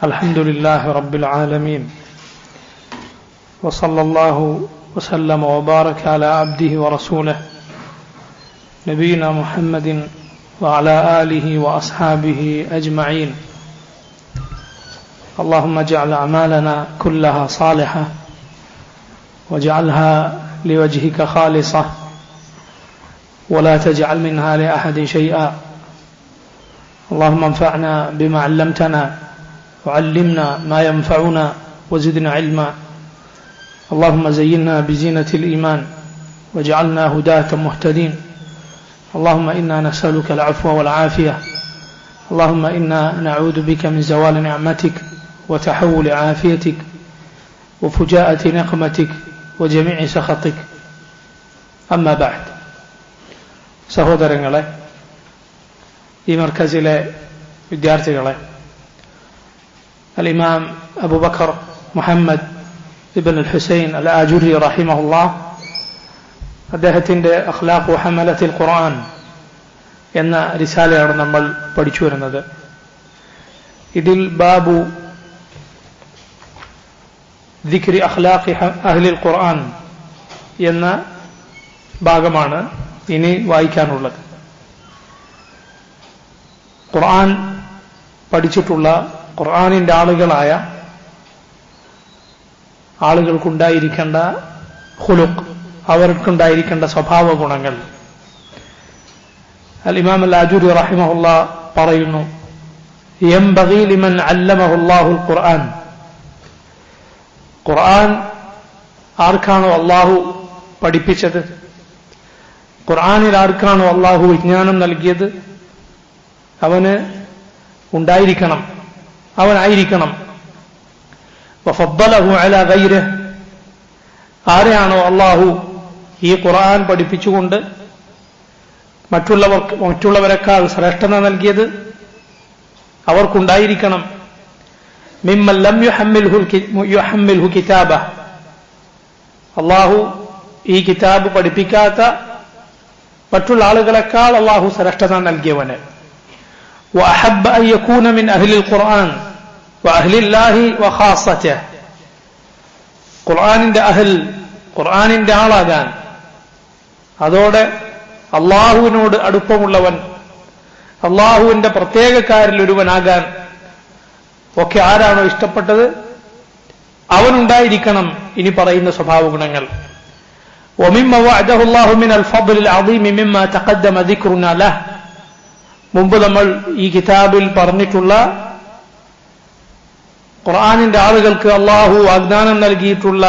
الحمد لله رب العالمين وصلى الله وسلم وبارك على عبده ورسوله نبينا محمد وعلى آله وأصحابه أجمعين. اللهم اجعل أعمالنا كلها صالحة واجعلها لوجهك خالصة ولا تجعل منها لأحد شيئا. اللهم انفعنا بما علمتنا وعلمنا ما ينفعنا وزدنا علما. اللهم زينا بزينة الإيمان واجعلنا هداة مهتدين. اللهم إنا نسألك العفو والعافية. اللهم إنا نعوذ بك من زوال نعمتك وتحول عافيتك وفجاءة نقمتك وجميع سخطك. أما بعد. സഹോദരങ്ങളെ, ഈ മർക്കസിലെ വിദ്യാർത്ഥികളെ, الإمام أبو بكر محمد ابن الحسين الآجري رحمه الله അദ്ദേഹത്തിൻ്റെ അഖ്ലാഖു ഹമലത്തിൽ ഖുർആൻ എന്ന റിസാലയാണ് നമ്മൾ പഠിച്ചു വരുന്നത്. ഇതിൽ ബാബു ദിക്രി അഖ്ലാഖി അഹ്ലിൽ ഖുർആൻ എന്ന ഭാഗമാണ് ഇനി വായിക്കാനുള്ളത്. ഖുർആൻ പഠിച്ചിട്ടുള്ള ഖുർആനിന്റെ ആളുകളായ ആളുകൾക്കുണ്ടായിരിക്കേണ്ട ഖുലുഖ്, അവർക്കുണ്ടായിരിക്കേണ്ട സ്വഭാവ ഗുണങ്ങൾ അൽ ഇമാം അൽ ആജുരി റഹിമഹുല്ലാഹ് പറയുന്നു, യംബഗി ലിമൻ അല്ലമഹുല്ലാഹുൽ ഖുർആൻ. ഖുർആൻ ആർക്കാണോ അല്ലാഹു പഠിപ്പിച്ചത്, ഖുർആനിൽ ആർക്കാണോ അല്ലാഹു വിജ്ഞാനം നൽകിയത്, അവന് ഉണ്ടായിരിക്കണം, അവനായിരിക്കണം വഫദ്ദലഹു അലാ ഗൈരിഹി. ആരെയാണോ അല്ലാഹു ഈ ഖുർആൻ പഠിപ്പിച്ചുകൊണ്ട് മറ്റുള്ളവരെക്കാൾ ശ്രേഷ്ഠത നൽകിയത്, അവർക്കുണ്ടായിരിക്കണം മിമ്മൻ ലം യുഹമ്മിൽഹു കിതാബഹ. അല്ലാഹു ഈ കിതാബ് പഠിപ്പിക്കാത്ത മറ്റുള്ള ആളുകളെക്കാൾ അല്ലാഹു ശ്രേഷ്ഠത നൽകിയവന്. وأحب أن يكون من أهل القرآن وأهل الله وخاصته. ഖുർആനിന്റെ അഹൽ, ഖുർആനിന്റെ ആളാകാൻ, അതോടെ അള്ളാഹുവിനോട് അടുപ്പമുള്ളവൻ, അള്ളാഹുവിന്റെ പ്രത്യേകക്കാരിൽ ഒരുവനാകാൻ ഒക്കെ ആരാണോ ഇഷ്ടപ്പെട്ടത് അവനുണ്ടായിരിക്കണം ഇനി പറയുന്ന സ്വഭാവ ഗുണങ്ങൾ. ومما وعده الله من الفضل العظيم مما تقدم ذكرنا له. മുമ്പ് നമ്മൾ ഈ കിതാബിൽ പറഞ്ഞിട്ടുള്ള ഖുർആനിന്റെ ആളുകൾക്ക് അള്ളാഹു വാഗ്ദാനം നൽകിയിട്ടുള്ള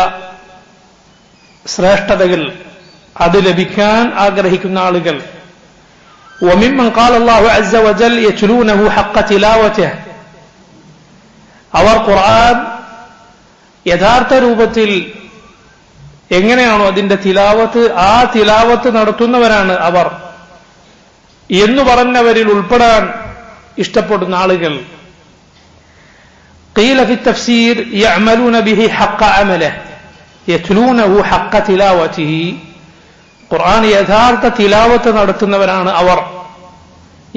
ശ്രേഷ്ഠതകൾ, അത് ലഭിക്കാൻ ആഗ്രഹിക്കുന്ന ആളുകൾ. وممن قال الله عز وجل يتلونه حق تلاوته. അവർ ഖുർആൻ യഥാർത്ഥ രൂപത്തിൽ എങ്ങനെയാണോ അതിന്റെ തിലാവത്ത്, ആ തിലാവത്ത് നടത്തുന്നവരാണ് അവർ എന്ന് പറഞ്ഞവരിൽ ഉൾപ്പെടാൻ ഇഷ്ടപ്പെടുന്ന ആളുകൾ. قيل في التفسير يعملون به حق عمله يتلونه حق تلاوته. ഖുർആൻ യഥാർത്ഥ തിലാവത്ത് നടത്തുന്നവരാണ് അവർ.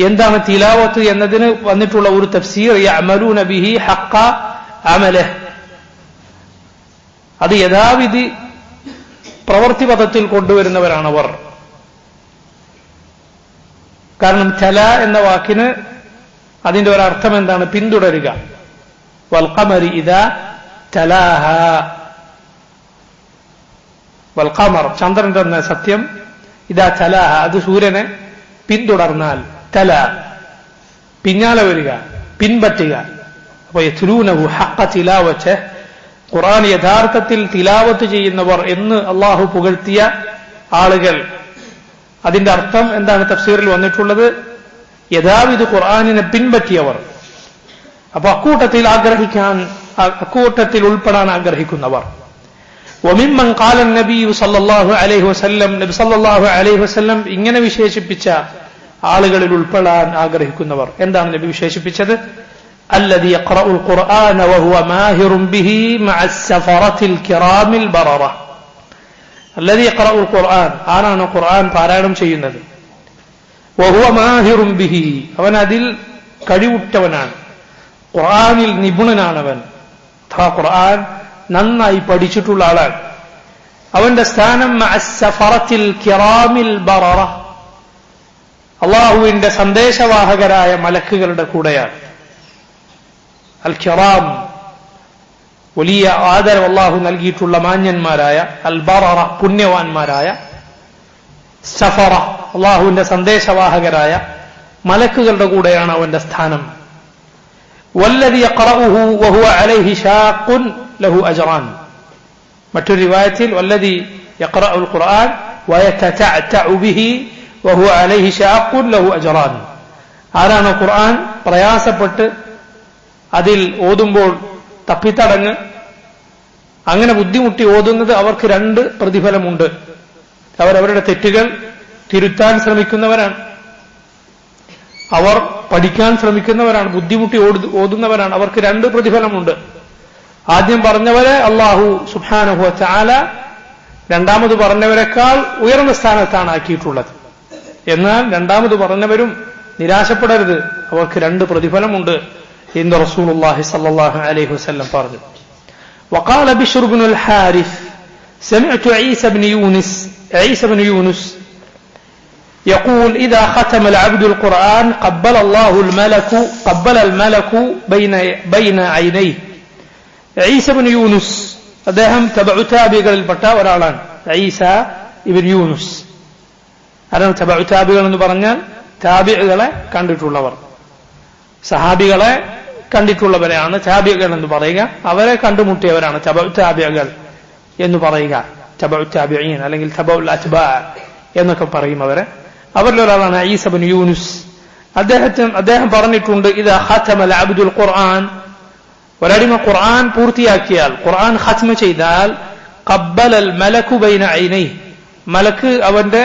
എന്താണ് തിലാവത്ത് എന്നതിന് വന്നിട്ടുള്ള ഒരു തഫ്സീർ يعملون به حق عمله. അത് യഥാവിധി പ്രവൃത്തിപഥത്തിൽ കൊണ്ടുവരുന്നവരാണ് അവർ. കാരണം തല എന്ന വാക്കിന് അതിന്റെ ഒരർത്ഥം എന്താണ്? പിന്തുടരുക. വൽഖമരി ഇദാ തലാഹ. വൽഖമർ, ചന്ദ്രൻ എന്ന സത്യം, ഇദാ തലാഹ, അത് സൂര്യനെ പിന്തുടർന്നാൽ, തല പിന്നാലെ വരിക, പിൻപറ്റുക. അപ്പൊ യത്ലൂനഹു ഹഖ തിലാവത്ത്, ഖുർആൻ യഥാർത്ഥത്തിൽ തിലാവത്ത് ചെയ്യുന്നവർ എന്ന് അള്ളാഹു പുകഴ്ത്തിയ ആളുകൾ. അതിന്റെ അർത്ഥം എന്താണ് തഫ്സീറിൽ വന്നിട്ടുള്ളത്? യഥാവിധ ഖുർആനിനെ പിൻപറ്റിയവർ. അപ്പൊ അക്കൂട്ടത്തിൽ ഉൾപ്പെടാൻ ആഗ്രഹിക്കുന്നവർ. وممن قال النبي صلى الله عليه وسلم, നബി സല്ലല്ലാഹു അലൈഹി വസല്ലം ഇങ്ങനെ വിശേഷിപ്പിച്ച ആളുകളിൽ ഉൾപ്പെടാൻ ആഗ്രഹിക്കുന്നവർ. എന്താണ് നബി വിശേഷിപ്പിച്ചത്? الذي يقرأ القرآن وهو ماهر به مع السفرة الكرام البررة. الذي يقرأ القرآن, ആരാണ് ഖുർആൻ പാരായണം ചെയ്യുന്നത്, وهو ماهر به, അവൻ അതിൽ കഴിവുറ്റവനാണ്, ഖുർആനിൽ നിപുണനാണവൻ, അഥവാ ഖുർആൻ നന്നായി പഠിച്ചിട്ടുള്ള ആളാണ്. അവന്റെ സ്ഥാനം മഅസ്സഫറത്തിൽ കിറാമിൽ ബററ, അള്ളാഹുവിന്റെ സന്ദേശവാഹകരായ മലക്കുകളുടെ കൂടെയാണ്. അൽ കിറാം, വലിയ ആദരവ് അള്ളാഹു നൽകിയിട്ടുള്ള മാന്യന്മാരായ, അൽ ബററ പുണ്യവാന്മാരായ, സഫറ അള്ളാഹുവിന്റെ സന്ദേശവാഹകരായ മലക്കുകളുടെ കൂടെയാണ് അവന്റെ സ്ഥാനം. വല്ലദി യഖറഉഹു വഹുവ അലൈഹി ഷാഖുൻ ലഹു അജ്റാൻ. മറ്റൊരു റിവായത്തിൽ വല്ലദി യഖറഉൽ ഖുർആൻ വയതതഅതഉ ബിഹി വഹുവ അലൈഹി ഷാഖുൻ ലഹു അജ്റാൻ. ആരാണ് ഖുർആൻ പ്രയാസപ്പെട്ട് അതിൽ ഓതുമ്പോൾ തപ്പിത്തടങ്ങ് അങ്ങനെ ബുദ്ധിമുട്ടി ഓതുന്നത് അവർക്ക് 2 പ്രതിഫലമുണ്ട്. അവരവരുടെ തെറ്റുകൾ തിരുത്താൻ ശ്രമിക്കുന്നവരാണ്, അവർ പഠിക്കാൻ ശ്രമിക്കുന്നവരാണ്, ബുദ്ധിമുട്ടി ഓതുന്നവരാണ്. അവർക്ക് 2 പ്രതിഫലമുണ്ട്. ആദ്യം പറഞ്ഞവരെ അല്ലാഹു സുബ്ഹാനഹു വ തആല രണ്ടാമത് പറഞ്ഞവരെക്കാൾ ഉയർന്ന സ്ഥാനത്താണ് ആക്കിയിട്ടുള്ളത്. എന്നാൽ രണ്ടാമത് പറഞ്ഞവരും നിരാശപ്പെടരുത്, അവർക്ക് 2 പ്രതിഫലമുണ്ട് എന്ന് റസൂലുള്ളാഹി സ്വല്ലല്ലാഹു അലൈഹി വസല്ലം പറഞ്ഞു. وقال بشر بن الحارث سمعت عيسى بن يونس يقول إذا ختم العبد القرآن قبل الملك بين عينيه. عيسى بن يونس അദ്ദേഹം തബഉ താബികളിൽപ്പെട്ട ഒരാളാണ്. ഈസ ഇബ്നു യൂനുസ്. അതാണ് തബഉ താബികൾ എന്ന് പറഞ്ഞാൽ താബികളെ കണ്ടിട്ടുള്ളവർ, സഹാബികളെ കണ്ടിട്ടുള്ളവരെയാണ് താബികൾ എന്ന് പറയുക. അവരെ കണ്ടുമുട്ടിയവരാണ് തബഉ താബികൾ എന്ന് പറയുക. തബഉ താബിഈൻ അല്ലെങ്കിൽ തബഉൽ അത്ബാ എന്നൊക്കെ പറയും അവരെ. അവരിലൊരാളാണ് ഈസ ഇബ്നു യൂനുസ്. അദ്ദേഹം പറഞ്ഞിട്ടുണ്ട്, ഇദാ ഖതമൽ അബ്ദുൽ ഖുർആൻ, ഒരടിമ ഖുർആൻ പൂർത്തിയാക്കിയാൽ, ഖുർആൻ ഖത്മ ചെയ്താൽ, ഖബ്ബലൽ മലകു ബൈന ഐനൈഹി, മലക്ക് അവന്റെ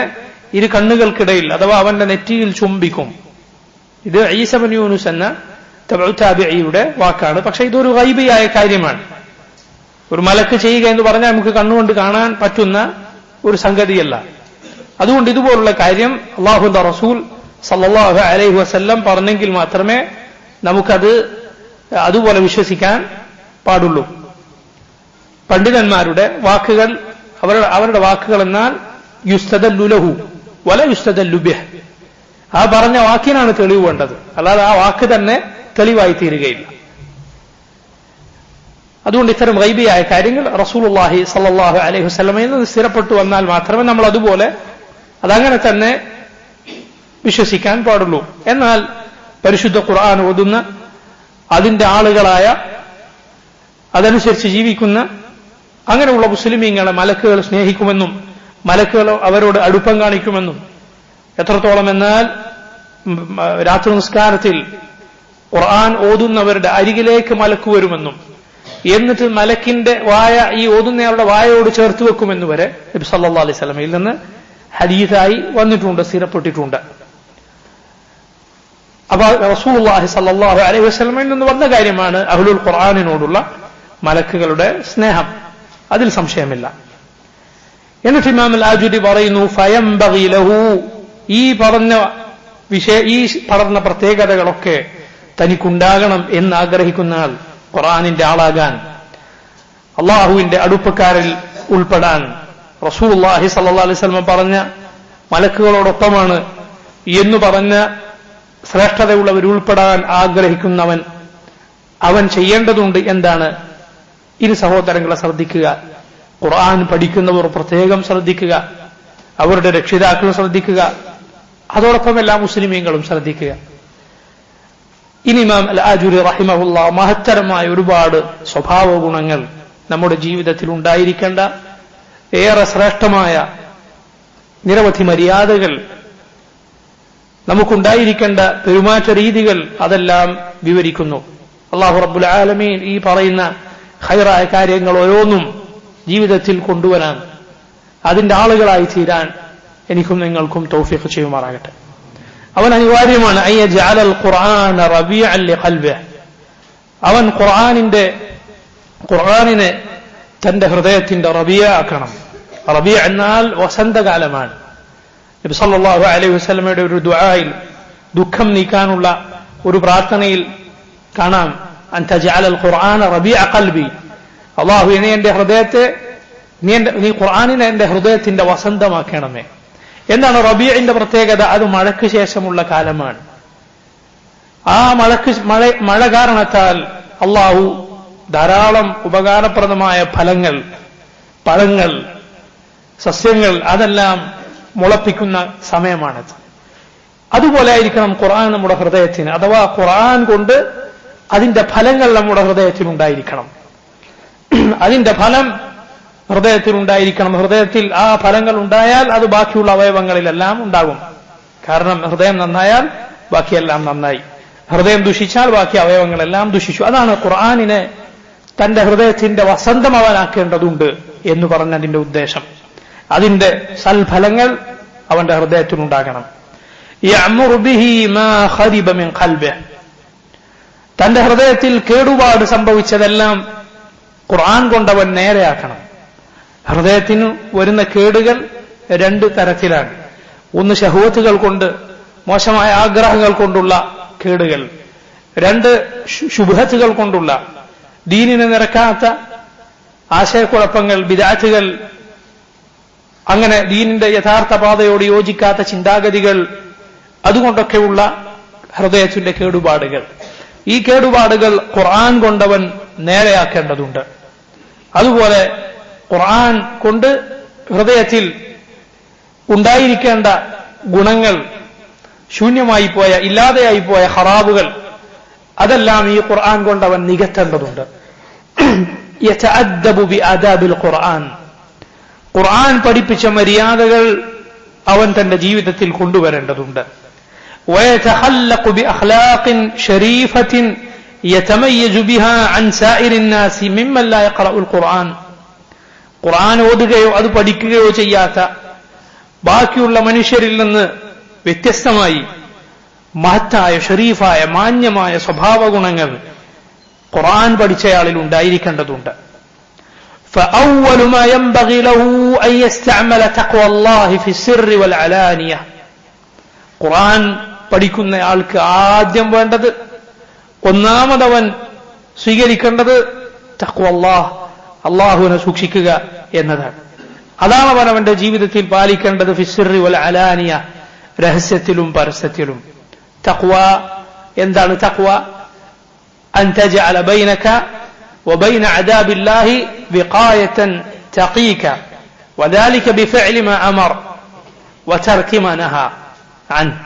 2 കണ്ണുകൾക്കിടയിൽ അഥവാ അവന്റെ നെറ്റിയിൽ ചുംബിക്കും. ഇത് ഈസ ഇബ്നു യൂനുസ് എന്ന തബഉ താബിഈയുടെ വാക്കാണ്. പക്ഷെ ഇതൊരു ഗൈബിയായ കാര്യമാണ്. ഒരു മലക്ക് ചെയ്യുക എന്ന് പറഞ്ഞാൽ നമുക്ക് കണ്ണുകൊണ്ട് കാണാൻ പറ്റുന്ന ഒരു സംഗതിയല്ല. അതുകൊണ്ട് ഇതുപോലുള്ള കാര്യം അല്ലാഹുവിന്റെ റസൂൽ സല്ലല്ലാഹു അലൈഹി വസല്ലം പറഞ്ഞെങ്കിൽ മാത്രമേ നമുക്കത് അതുപോലെ വിശ്വസിക്കാൻ പാടുള്ളൂ. പണ്ഡിതന്മാരുടെ വാക്കുകൾ, അവരുടെ വാക്കുകൾ എന്നാൽ യുസ്തദല്ലു ലഹു വല യുസ്തദല്ലു ബിഹ്, ആ പറഞ്ഞ വാക്കിനാണ് തെളിവ് വേണ്ടത്, അല്ലാതെ ആ വാക്ക് തന്നെ തെളിവായി തീരുകയില്ല. അതുകൊണ്ട് ഇത്തരം ഗൈബിയായ കാര്യങ്ങൾ റസൂലുള്ളാഹി സ്വല്ലല്ലാഹു അലൈഹി വസല്ലമയിൽ നിന്ന് സ്ഥിരപ്പെട്ടു വന്നാൽ മാത്രമേ നമ്മൾ അതുപോലെ അതങ്ങനെ തന്നെ വിശ്വസിക്കാൻ പാടുള്ളൂ. എന്നാൽ പരിശുദ്ധ ഖുർആൻ ഓതുന്ന, അതിന്റെ ആളുകളായ, അതനുസരിച്ച് ജീവിക്കുന്ന അങ്ങനെയുള്ള മുസ്ലിമീങ്ങളെ മലക്കുകൾ സ്നേഹിക്കുമെന്നും മലക്കുകൾ അവരോട് അടുപ്പം കാണിക്കുമെന്നും, എത്രത്തോളം എന്നാൽ രാത്രി നിസ്കാരത്തിൽ ഖുർആൻ ഓതുന്നവരുടെ അരികിലേക്ക് മലക്ക് വരുമെന്നും, എന്നിട്ട് മലക്കിന്റെ വായ ഈ ഓതുന്നയാളുടെ വായയോട് ചേർത്ത് വെക്കുമെന്ന് വരെ നബി സല്ലല്ലാഹു അലൈഹി വസല്ലമയിൽ നിന്ന് ഹദീസായി വന്നിട്ടുണ്ട്, സ്ഥിരപ്പെട്ടിട്ടുണ്ട്. അപ്പോൾ റസൂലുള്ളാഹി സ്വല്ലല്ലാഹു അലൈഹി വസല്ലമയിൽ നിന്ന് വന്ന കാര്യമാണ് അഹ്ലുൽ ഖുർആനിനോടുള്ള മലക്കുകളുടെ സ്നേഹം, അതിൽ സംശയമില്ല. എന്നിട്ട് ഇമാം അൽ ആജുരി പറയുന്നു, ഫയംബഗി ലഹു, ഈ പറഞ്ഞ പ്രത്യേകതകളൊക്കെ തനിക്കുണ്ടാകണം എന്ന് ആഗ്രഹിക്കുന്ന ആൾ, ഖുർആനിന്റെ ആളാകാൻ, അള്ളാഹുവിന്റെ അടുപ്പക്കാരിൽ ഉൾപ്പെടാൻ, റസൂലുള്ളാഹി സ്വല്ലല്ലാഹു അലൈഹി വസല്ലം പറഞ്ഞ മലക്കുകളോടൊപ്പമാണ് എന്ന് പറഞ്ഞ ശ്രേഷ്ഠതയുള്ളവർ ഉൾപ്പെടാൻ ആഗ്രഹിക്കുന്നവൻ, അവൻ ചെയ്യേണ്ടതുണ്ട് എന്താണ്? ഇരു സഹോദരങ്ങളെ ശ്രദ്ധിക്കുക, ഖുർആൻ പഠിക്കുന്നവർ പ്രത്യേകം ശ്രദ്ധിക്കുക, അവരുടെ രക്ഷിതാക്കൾ ശ്രദ്ധിക്കുക, അതോടൊപ്പം എല്ലാ മുസ്ലിമീങ്ങളും ശ്രദ്ധിക്കുക. ഇനി ഇമാം അൽ ആജുരി റഹിമഹുല്ലാഹ് മഹത്തരമായ ഒരുപാട് സ്വഭാവ ഗുണങ്ങൾ നമ്മുടെ ജീവിതത്തിൽ ഉണ്ടായിരിക്കേണ്ട, ഏറെ ശ്രേഷ്ഠമായ നിരവധി മര്യാദകൾ, നമുക്കുണ്ടായിരിക്കേണ്ട പെരുമാറ്റ രീതികൾ, അതെല്ലാം വിവരിക്കുന്നു. അല്ലാഹു റബ്ബുൽ ആലമീൻ ഈ പറയുന്ന ഖൈറായ കാര്യങ്ങൾ ഓരോന്നും ജീവിതത്തിൽ കൊണ്ടുവരാൻ, അതിന്റെ ആളുകളായി തീരാൻ എനിക്കും നിങ്ങൾക്കും തൗഫീഖ് ചെയ്യുമാറാകട്ടെ. അവൻ അനിവാര്യമാണ് അയ്യജഅലൽ ഖുർആന റബീഅൻ ലിഖൽബിഹി, അവൻ ഖുർആനിനെ തന്റെ ഹൃദയത്തിന്റെ റബീഅ ആക്കണം. റബീഅ എന്നാൽ വസന്തകാലമാണ്. നബി സല്ലല്ലാഹു അലൈഹി വസല്ലമയുടെ ഒരു ദുആയിൽ, ദുഃഖം നീക്കാനുള്ള ഒരു പ്രാർത്ഥനയിൽ കാണാം, അൻ തജഅലൽ ഖുർആന റബീഅ ഖൽബി, അല്ലാഹുവേ നീ എന്റെ ഹൃദയത്തെ നീ ഖുർആനിനെ എന്റെ ഹൃദയത്തിന്റെ വസന്തമാക്കണമേ. എന്താണ് റബീഇന്റെ പ്രത്യേകത? അത് മഴയ്ക്ക് ശേഷമുള്ള കാലമാണ്. ആ മഴ കാരണത്താൽ അല്ലാഹു ധാരാളം ഉപകാരപ്രദമായ ഫലങ്ങൾ, പഴങ്ങൾ, സസ്യങ്ങൾ അതെല്ലാം മുളപ്പിക്കുന്ന സമയമാണത്. അതുപോലെ ആയിരിക്കണം ഖുർആൻ നമ്മുടെ ഹൃദയത്തിന്, അഥവാ ഖുർആൻ കൊണ്ട് അതിന്റെ ഫലങ്ങൾ നമ്മുടെ ഹൃദയത്തിലുണ്ടായിരിക്കണം. അതിന്റെ ഫലം ഹൃദയത്തിലുണ്ടായിരിക്കണം. ഹൃദയത്തിൽ ആ ഫലങ്ങൾ ഉണ്ടായാൽ അത് ബാക്കിയുള്ള അവയവങ്ങളിലെല്ലാം ഉണ്ടാകും. കാരണം ഹൃദയം നന്നായാൽ ബാക്കിയെല്ലാം നന്നായി, ഹൃദയം ദുഷിച്ചാൽ ബാക്കി അവയവങ്ങളെല്ലാം ദുഷിച്ചു. അതാണ് ഖുർആനിനെ തന്റെ ഹൃദയത്തിന്റെ വസന്തം അവനാക്കേണ്ടതുണ്ട് എന്ന് പറഞ്ഞതിന്റെ ഉദ്ദേശം. അതിന്റെ സൽഫലങ്ങൾ അവന്റെ ഹൃദയത്തിലുണ്ടാകണം. യഅ്മുറു ബിഹി മാ ഖരിബ മിൻ ഖൽബിഹി, തന്റെ ഹൃദയത്തിൽ കേടുപാട് സംഭവിച്ചതെല്ലാം ഖുർആൻ കൊണ്ടവൻ നേരെയാക്കണം. ഹൃദയത്തിന് വരുന്ന കേടുകൾ രണ്ട് തരത്തിലാണ്. ഒന്ന് ശഹവത്തുകൾ കൊണ്ട്, മോശമായ ആഗ്രഹങ്ങൾ കൊണ്ടുള്ള കേടുകൾ. രണ്ട് ശുബ്ഹത്തുകൾ കൊണ്ടുള്ള, ദീനിനെ നിരക്കാത്ത ആശയക്കുഴപ്പങ്ങൾ, ബിദ്അത്തുകൾ, അങ്ങനെ ദീനിന്റെ യഥാർത്ഥ പാതയോട് യോജിക്കാത്ത ചിന്താഗതികൾ, അതുകൊണ്ടൊക്കെയുള്ള ഹൃദയത്തിന്റെ കേടുപാടുകൾ. ഈ കേടുപാടുകൾ ഖുർആൻ കൊണ്ടവൻ നേരെയാക്കേണ്ടതുണ്ട്. അതുപോലെ ഖുർആൻ കൊണ്ട് ഹൃദയത്തിൽ ഉണ്ടായിരിക്കേണ്ട ഗുണങ്ങൾ, ശൂന്യമായി പോയ, ഇല്ലാതെയായി പോയ ഹറാബുകൾ, അതെല്ലാം ഈ ഖുർആൻ കൊണ്ടവൻ നികത്തേണ്ടതുണ്ട്. യതഅദ്ദബു ബിആദാബിൽ ഖുർആൻ, ഖുർആൻ പഠിപ്പിച്ച മര്യാദകൾ അവൻ തന്റെ ജീവിതത്തിൽ കൊണ്ടുവരേണ്ടതുണ്ട്. വയതഖല്ലഖു ബിഅഖ്ലാഖിൻ ശരീഫത്തിൻ യതമയ്യജു ബിഹാ അൻ സായിരിൻ നാസി മിമ്മൻ ലാ യഖറഉൽ ഖുർആൻ, ഖുർആൻ ഓതുകയോ അത് പഠിക്കുകയോ ചെയ്യാത്ത ബാക്കിയുള്ള മനുഷ്യരിൽ നിന്ന് വ്യത്യസ്തമായി മഹത്തായ, ഷരീഫായ, മാന്യമായ സ്വഭാവ ഗുണങ്ങൾ ഖുർആൻ പഠിച്ചയാളിൽ ഉണ്ടായിരിക്കേണ്ടതുണ്ട്. فأول ما ينبغي له أن يستعمل تقوى الله في السر والعلانية, ഖുർആൻ പഠിക്കുന്നയാൾക്ക് ആദ്യം വേണ്ടത്, ഒന്നാമതവൻ സ്വീകരിക്കേണ്ടത് തഖ്വ അല്ലാഹ്, അള്ളാഹുവിനെ സൂക്ഷിക്കുക എന്നതാണ്. അതാണ് അവൻ അവന്റെ ജീവിതത്തിൽ പാലിക്കേണ്ടത്. ഫിസ്സിറി വൽ അലാനിയ, രഹസ്യത്തിലും പരസ്യത്തിലും. തഖ്വ എന്താണ്? തഖ്വ അൻ തജഅല ബൈനക وبين عذاب الله وقاية تقيك وذلك بفعل ما أمر وترك ما نهى عنه.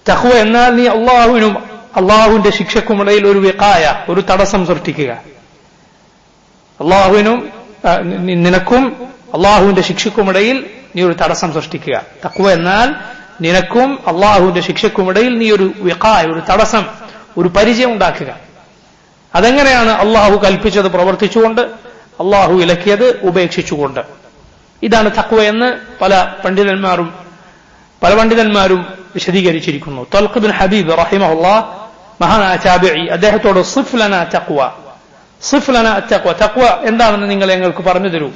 തഖ്വ എന്നാൽ നീ അള്ളാഹുവിന്റെ ശിക്ഷക്കുമിടയിൽ ഒരു വിഖായ, ഒരു തടസ്സം സൃഷ്ടിക്കുക. നിനക്കും അള്ളാഹുവിന്റെ ശിക്ഷക്കുമിടയിൽ നീ ഒരു തടസ്സം സൃഷ്ടിക്കുക. തഖ്വ എന്നാൽ നിനക്കും അള്ളാഹുവിന്റെ ശിക്ഷക്കുമിടയിൽ നീ ഒരു വിഖായ, ഒരു തടസ്സം, ഒരു പരിചയം ഉണ്ടാക്കുക. അതെങ്ങനെയാണ്? അള്ളാഹു കൽപ്പിച്ചത് പ്രവർത്തിച്ചുകൊണ്ട്, അള്ളാഹു വിലക്കിയത് ഉപേക്ഷിച്ചുകൊണ്ട്. ഇതാണ് തഖ്വ എന്ന് പല പണ്ഡിതന്മാരും വിശദീകരിച്ചിരിക്കുന്നു. തൽഖ് ബിൻ ഹബീബ് റഹിമഹുല്ലാഹ്, മഹാനായ താബിഈ, അദ്ദേഹത്തോട് സിഫ് ലനാ തഖ്വ, സിഫ് ലനാ തഖ്വ, തഖ്വ എന്താണെന്ന് നിങ്ങൾ ഞങ്ങൾക്ക് പറഞ്ഞു തരൂ,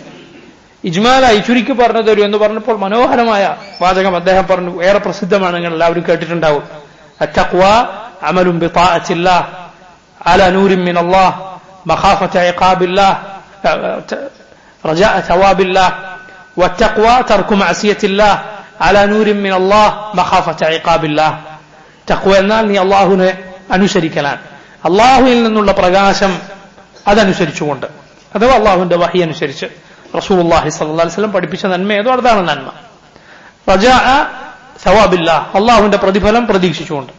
ഇജ്മാലായി ചുരുക്കി പറഞ്ഞു തരൂ എന്ന് പറഞ്ഞപ്പോൾ മനോഹരമായ വാചകം അദ്ദേഹം പറഞ്ഞു. ഏറെ പ്രസിദ്ധമാണ്, നിങ്ങൾ എല്ലാവരും കേട്ടിട്ടുണ്ടാവും. അത്തഖ്വ അമലുൻ ബിതാഅത്തില്ലാഹ് على نور من الله مخافة عقاب الله رجاء ثواب الله والتقوى ترك معصية الله على نور من الله مخافة عقاب الله. تقوى എന്നാൽ നീ അല്ലാഹുവിനെ അനുസരിക്കലാണ്, അല്ലാഹുവിൽ നിന്നുള്ള പ്രകാശം അതനുസരിച്ചുകൊണ്ട്, അഥവാ അല്ലാഹുവിന്റെ വഹി അനുസരിച്ച് റസൂലുള്ളാഹി സ്വല്ലല്ലാഹു അലൈഹി വസല്ലം പഠിപ്പിച്ച നന്മ ഏതോ അതാണ് നന്മ. റജാഅ സവാബില്ലാഹ്, അല്ലാഹുവിന്റെ പ്രതിഫലം പ്രതീക്ഷിച്ചുകൊണ്ട്.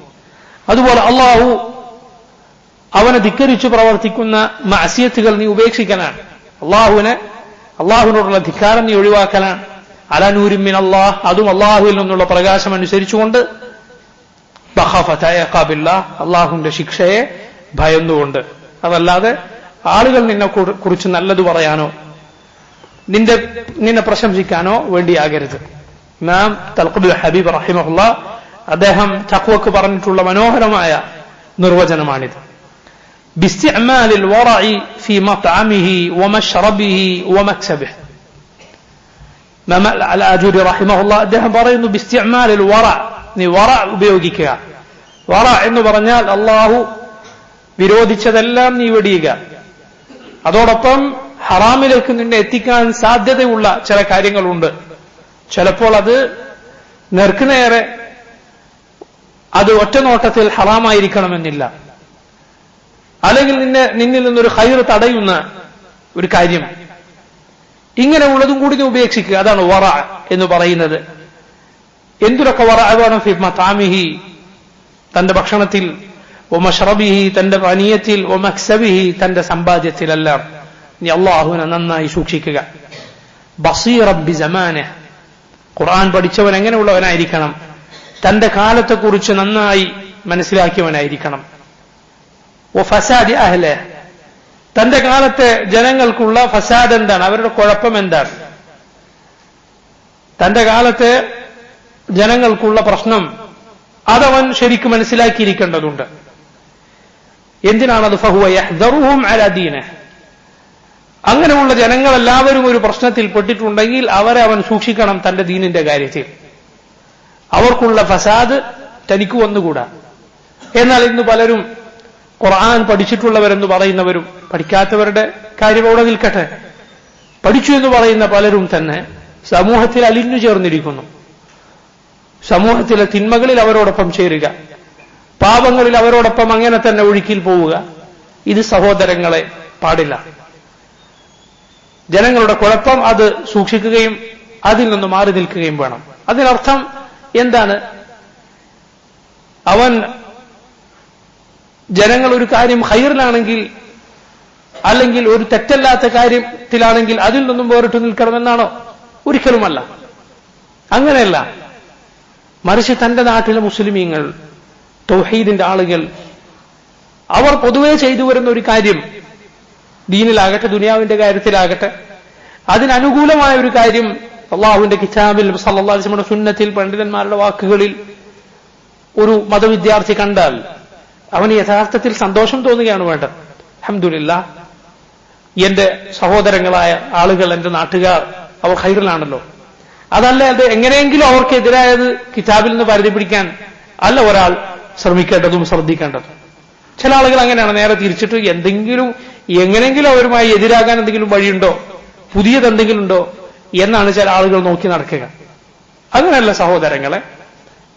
അതുപോലെ അവനെ ധിക്കരിച്ചു പ്രവർത്തിക്കുന്ന മഅസിയത്തുകൾ നീ ഉപേക്ഷിക്കലാണ്, അള്ളാഹുവിനോടുള്ള ധിക്കാരം നീ ഒഴിവാക്കലാണ്. അലാ നൂരിൻ മിൻ അല്ലാഹ്, അതും അള്ളാഹുവിൽ നിന്നുള്ള പ്രകാശം അനുസരിച്ചുകൊണ്ട്. മഖാഫത ഇഖാബില്ലാഹ്, അള്ളാഹുവിന്റെ ശിക്ഷയെ ഭയന്നുകൊണ്ട്. അതല്ലാതെ ആളുകൾ നിന്നെ കുറിച്ച് നല്ലത് പറയാനോ നിന്നെ പ്രശംസിക്കാനോ വേണ്ടിയാകരുത്. ഇമാം തൽഖ് ബിൻ ഹബീബ് റഹിമഹുല്ലാഹ് അദ്ദേഹം തഖ്വക്ക് പറഞ്ഞിട്ടുള്ള മനോഹരമായ നിർവചനമാണിത്. باستعمال الورع في مطعمه ومشربه ومكسبه. الآجري رحمه الله അദ്ദേഹം പറയുന്നു باستعمال الورع, നീ വറ ഉപയോഗിക്കുക. വറ എന്ന് പറഞ്ഞാൽ അള്ളാഹു വിരോധിച്ചതെല്ലാം നീ വെടിയുക. അതോടൊപ്പം ഹറാമിലേക്ക് നിന്നെ എത്തിക്കാൻ സാധ്യതയുള്ള ചില കാര്യങ്ങളുണ്ട്. ചിലപ്പോൾ അത് നേർക്കുനേരെ അത് ഒറ്റനോട്ടത്തിൽ ഹറാമായിരിക്കണമെന്നില്ല. അല്ലെങ്കിൽ നിന്നിൽ നിന്നൊരു ഖൈർ തടയുന്ന ഒരു കാര്യം, ഇങ്ങനെയുള്ളതും കൂടി നീ ഉപേക്ഷിക്കുക. അതാണ് വറ എന്ന് പറയുന്നത്. എന്തിനൊക്കെ വറ വേണം? ഫി മതാമിഹി, തന്റെ ഭക്ഷണത്തിൽ, വമശ്റബിഹി, തന്റെ പാനീയത്തിൽ, വമക്സബിഹി, തന്റെ സമ്പാദ്യത്തിലെല്ലാം നീ അല്ലാഹുവിനെ നന്നായി സൂക്ഷിക്കുക. ബസീറൻ ബിസമാനിഹി, ഖുർആൻ പഠിച്ചവൻ എങ്ങനെയുള്ളവനായിരിക്കണം? തന്റെ കാലത്തെക്കുറിച്ച് നന്നായി മനസ്സിലാക്കിയവനായിരിക്കണം. വഫസാദി അഹ്ലിഹി, തന്റെ കാലത്തെ ജനങ്ങൾക്കുള്ള ഫസാദ് എന്താണ്, അവരുടെ കുഴപ്പം എന്താണ്, തന്റെ കാലത്തെ ജനങ്ങൾക്കുള്ള പ്രശ്നം അതവൻ ശരിക്കും മനസ്സിലാക്കിയിരിക്കേണ്ടതുണ്ട്. എന്തിനാണത്? ഫഹുവ യഹ്ദറുഹും അലാ ദീനിഹി, അങ്ങനെയുള്ള ജനങ്ങളെല്ലാവരും ഒരു പ്രശ്നത്തിൽ പെട്ടിട്ടുണ്ടെങ്കിൽ അവരെ അവൻ സൂക്ഷിക്കണം തന്റെ ദീനിന്റെ കാര്യത്തിൽ. അവർക്കുള്ള ഫസാദ് തനിക്ക് വന്നുകൂടാ. എന്നാൽ ഇന്ന് പലരും ഖുർആൻ പഠിച്ചിട്ടുള്ളവരെന്ന് പറയുന്നവരും, പഠിക്കാത്തവരുടെ കാര്യം അവിടെ നിൽക്കട്ടെ, പഠിച്ചു എന്ന് പറയുന്ന പലരും തന്നെ സമൂഹത്തിൽ അലിഞ്ഞു ചേർന്നിരിക്കുന്നു. സമൂഹത്തിലെ തിന്മകളിൽ അവരോടൊപ്പം ചേരുക, പാപങ്ങളിൽ അവരോടൊപ്പം അങ്ങനെ തന്നെ ഒഴുക്കിൽ പോവുക. ഇത് സഹോദരങ്ങളെ പാടില്ല. ജനങ്ങളുടെ കുഴപ്പം അത് സൂക്ഷിക്കുകയും അതിൽ നിന്ന് മാറി നിൽക്കുകയും വേണം. അതിനർത്ഥം എന്താണ്? അവൻ ജനങ്ങൾ ഒരു കാര്യം ഖൈറിലാണെങ്കിൽ, അല്ലെങ്കിൽ ഒരു തെറ്റല്ലാത്ത കാര്യത്തിലാണെങ്കിൽ അതിൽ നിന്നും വേറിട്ട് നിൽക്കണമെന്നാണോ? ഒരിക്കലുമല്ല, അങ്ങനെയല്ല. മറിച്ച് തന്റെ നാട്ടിലെ മുസ്ലിമീങ്ങൾ, തൗഹീദിന്റെ ആളുകൾ, അവർ പൊതുവെ ചെയ്തു വരുന്ന ഒരു കാര്യം, ദീനിലാകട്ടെ ദുനിയാവിന്റെ കാര്യത്തിലാകട്ടെ, അതിനനുകൂലമായ ഒരു കാര്യം അള്ളാഹുവിന്റെ കിതാബിൽ, സല്ലല്ലാഹു അലൈഹി വസല്ലം സുന്നത്തിൽ, പണ്ഡിതന്മാരുടെ വാക്കുകളിൽ ഒരു മതവിദ്യാർത്ഥി കണ്ടാൽ അവന് യഥാർത്ഥത്തിൽ സന്തോഷം തോന്നുകയാണ് വേണ്ടത്. അൽഹംദുലില്ലാഹ്, എന്റെ സഹോദരങ്ങളായ ആളുകൾ, എന്റെ നാട്ടുകാർ, അവർ ഖൈറിലാണല്ലോ. അതല്ലാതെ എങ്ങനെയെങ്കിലും അവർക്കെതിരായത് കിതാബിൽ നിന്ന് പരിധി പിടിക്കാൻ അല്ല ഒരാൾ ശ്രമിക്കേണ്ടതും ശ്രദ്ധിക്കേണ്ടതും. ചില ആളുകൾ അങ്ങനെയാണ്, നേരെ തിരിച്ചിട്ട് എങ്ങനെയെങ്കിലും അവരുമായി എതിരാകാൻ എന്തെങ്കിലും വഴിയുണ്ടോ, പുതിയത് എന്തെങ്കിലും ഉണ്ടോ എന്നാണ് ചില ആളുകൾ നോക്കി നടക്കുക. അങ്ങനെയല്ല സഹോദരങ്ങളെ,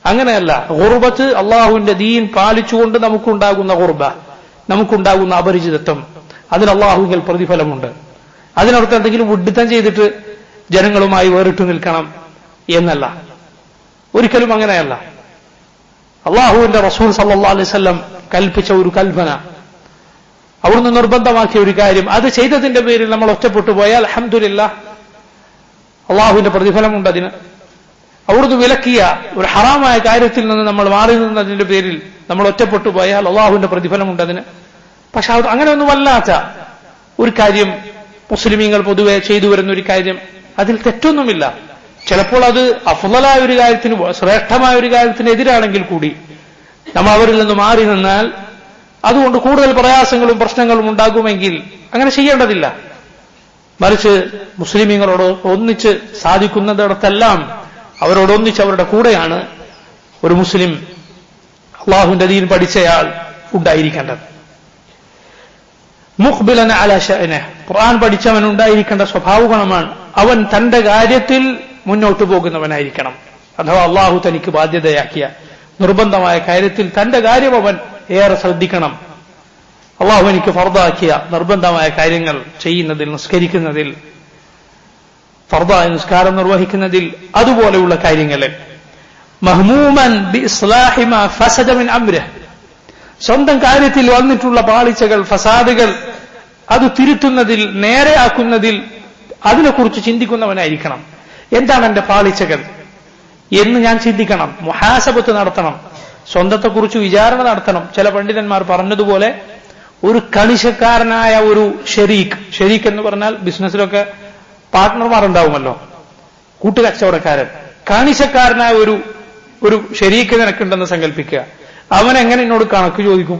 അങ്ങനെയല്ല. ഗുർബത്ത്, അള്ളാഹുവിന്റെ ദീൻ പാലിച്ചുകൊണ്ട് നമുക്കുണ്ടാകുന്ന ഗുർബ, നമുക്കുണ്ടാകുന്ന അപരിചിതത്വം, അതിന് അള്ളാഹുവിൽ പ്രതിഫലമുണ്ട്. അതിനടുത്ത് എന്തെങ്കിലും വിഡ്ഢിത്തം ചെയ്തിട്ട് ജനങ്ങളുമായി വേറിട്ടു നിൽക്കണം എന്നല്ല, ഒരിക്കലും അങ്ങനെയല്ല. അള്ളാഹുവിന്റെ റസൂൽ സല്ലല്ലാഹു അലൈഹി വസല്ലം കൽപ്പിച്ച ഒരു കൽപ്പന, അവിടുന്ന് നിർബന്ധമാക്കിയ ഒരു കാര്യം, അത് ചെയ്തതിന്റെ പേരിൽ നമ്മൾ ഒറ്റപ്പെട്ടു പോയാൽ അൽഹംദുലില്ലാഹ് അള്ളാഹുവിന്റെ പ്രതിഫലമുണ്ട് അതിന്. അവിടുന്ന് വിലക്കിയ ഒരു ഹറാമായ കാര്യത്തിൽ നിന്ന് നമ്മൾ മാറി നിന്നതിന്റെ പേരിൽ നമ്മൾ ഒറ്റപ്പെട്ടു പോയാൽ അള്ളാഹുവിന്റെ പ്രതിഫലമുണ്ട് അതിന്. പക്ഷെ അങ്ങനെ ഒന്നും വല്ലാത്ത ഒരു കാര്യം മുസ്ലിമീങ്ങൾ പൊതുവെ ചെയ്തു വരുന്ന ഒരു കാര്യം, അതിൽ തെറ്റൊന്നുമില്ല. ചിലപ്പോൾ അത് അഫ്ളലായ ഒരു കാര്യത്തിന്, ശ്രേഷ്ഠമായ ഒരു കാര്യത്തിന് എതിരാണെങ്കിൽ കൂടി നമ്മൾ അവരിൽ നിന്ന് മാറി നിന്നാൽ അതുകൊണ്ട് കൂടുതൽ പ്രയാസങ്ങളും പ്രശ്നങ്ങളും ഉണ്ടാകുമെങ്കിൽ അങ്ങനെ ചെയ്യേണ്ടതില്ല. മറിച്ച് മുസ്ലിമീങ്ങളോട് ഒന്നിച്ച് സാധിക്കുന്നിടത്തെല്ലാം അവരോടൊന്നിച്ച് അവരുടെ കൂടെയാണ് ഒരു മുസ്ലിം, അള്ളാഹുവിന്റെ ദീൻ പഠിച്ചയാൾ ഉണ്ടായിരിക്കേണ്ടത്. മുഖ്ബിലൻ അലാ ശഅനിഹി, ഖുർആൻ പഠിച്ചവൻ ഉണ്ടായിരിക്കേണ്ട സ്വഭാവ ഗുണമാണ് അവൻ തന്റെ കാര്യത്തിൽ മുന്നോട്ടു പോകുന്നവനായിരിക്കണം. അഥവാ അള്ളാഹു തനിക്ക് ബാധ്യതയാക്കിയ നിർബന്ധമായ കാര്യത്തിൽ തന്റെ കാര്യം അവൻ ഏറെ ശ്രദ്ധിക്കണം. അള്ളാഹു എനിക്ക് ഫർദാക്കിയ നിർബന്ധമായ കാര്യങ്ങൾ ചെയ്യുന്നതിൽ, നിസ്കരിക്കുന്നതിൽ, ഫർദായ നിസ്കാരം നിർവഹിക്കുന്നതിൽ, അതുപോലെയുള്ള കാര്യങ്ങളിൽ മഹ്മൂമൻ ബിഇസ്ലാഹി മാ ഫസദ മിൻ അംരിഹി, സ്വന്തം കാര്യത്തിൽ വന്നിട്ടുള്ള പാളിച്ചകൾ, ഫസാദുകൾ അത് തിരുത്തുന്നതിൽ, നേരെയാക്കുന്നതിൽ അതിനെക്കുറിച്ച് ചിന്തിക്കുന്നവനായിരിക്കണം. എന്താണ് എന്റെ പാളിച്ചകൾ എന്ന് ഞാൻ ചിന്തിക്കണം, മുഹാസബത്ത് നടത്തണം, സ്വന്തത്തെക്കുറിച്ച് വിചാരണ നടത്തണം. ചില പണ്ഡിതന്മാർ പറഞ്ഞതുപോലെ ഒരു കണിശക്കാരനായ ഒരു ഷെരീക്ക് എന്ന് പറഞ്ഞാൽ ബിസിനസ്സിലൊക്കെ പാർട്ട്ണർമാർ ഉണ്ടാവുമല്ലോ, കൂട്ടുകച്ചവടക്കാരൻ. കണിശക്കാരനായ ഒരു ഷെരീക്ക് നിനക്കുണ്ടെന്ന് സങ്കല്പിക്കുക. അവൻ എങ്ങനെ എന്നോട് കണക്ക് ചോദിക്കും,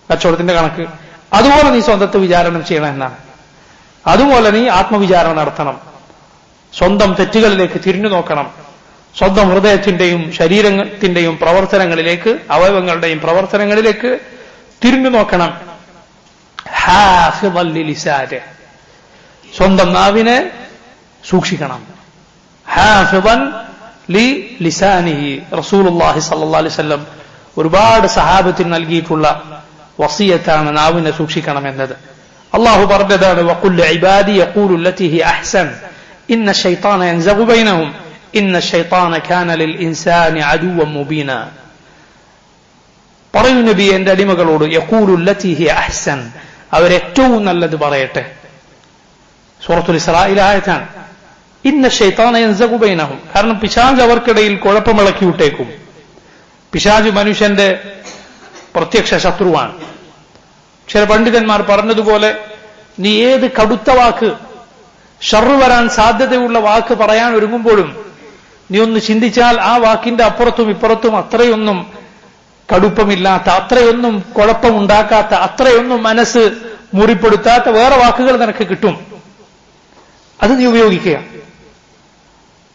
കച്ചവടത്തിന്റെ കണക്ക്? അതുപോലെ നീ സ്വന്തത്തെ വിചാരണം ചെയ്യണം എന്നാണ്. അതുപോലെ നീ ആത്മവിചാരണ നടത്തണം, സ്വന്തം തെറ്റുകളിലേക്ക് തിരിഞ്ഞു നോക്കണം, സ്വന്തം ഹൃദയത്തിന്റെയും ശരീരത്തിന്റെയും പ്രവർത്തനങ്ങളിലേക്ക്, അവയവങ്ങളുടെയും പ്രവർത്തനങ്ങളിലേക്ക് തിരിഞ്ഞു നോക്കണം. ഹാഫിളൻ ലിലിസാനിഹി, സ്വന്തം നാവിനെ സൂക്ഷിക്കണം. ഹാഫിളൻ ലിലിസാനിഹി, റസൂലുള്ളാഹി സ്വല്ലല്ലാഹു അലൈഹി വസല്ലം ഒരുപാട് സഹാബത്തിന് നൽകിയിട്ടുള്ള വസിയത്താണ് നാവിനെ സൂക്ഷിക്കണം എന്നത്. അല്ലാഹു പറഞ്ഞതാണ് വഖുൽ ഇബാദി യഖൂലു ലത്തി ഹി അഹ്സൻ ഇന്ന ശൈത്താന യൻസഗു ബൈനഹും ഇന്ന ശൈത്താന കാന ലിൽ ഇൻസാനി അദുവ്വൻ മുബീന. പറയൂ നബി എന്റെ അടിമകളോട്, യഖൂലു ലത്തി ഹി അഹ്സൻ, അവരേറ്റവും നല്ലത് പറയട്ടെ. സൂറത്തുൽ ഇസ്രായിലെ ആയത്താണ്. ഇന്ന ശൈത്താന യൻസഗു ബൈനഹും, കാരണം പിശാച് അവർക്കിടയിൽ കുഴപ്പമിളക്കി വിട്ടേക്കും. പിശാച് മനുഷ്യന്റെ പ്രത്യക്ഷ ശത്രുവാണ്. ചില പണ്ഡിതന്മാർ പറഞ്ഞതുപോലെ നീ ഏത് കടുത്ത വാക്ക്, ഷർറ് വരാൻ സാധ്യതയുള്ള വാക്ക് പറയാൻ ഒരുങ്ങുമ്പോഴും നീ ഒന്ന് ചിന്തിച്ചാൽ ആ വാക്കിന്റെ അപ്പുറത്തും ഇപ്പുറത്തും അത്രയൊന്നും കടുപ്പമില്ലാത്ത, അത്രയൊന്നും കുഴപ്പമുണ്ടാക്കാത്ത, അത്രയൊന്നും മനസ്സ് മുറിപ്പെടുത്താത്ത വേറെ വാക്കുകൾ നിനക്ക് കിട്ടും. അത് നീ ഉപയോഗിക്കുക,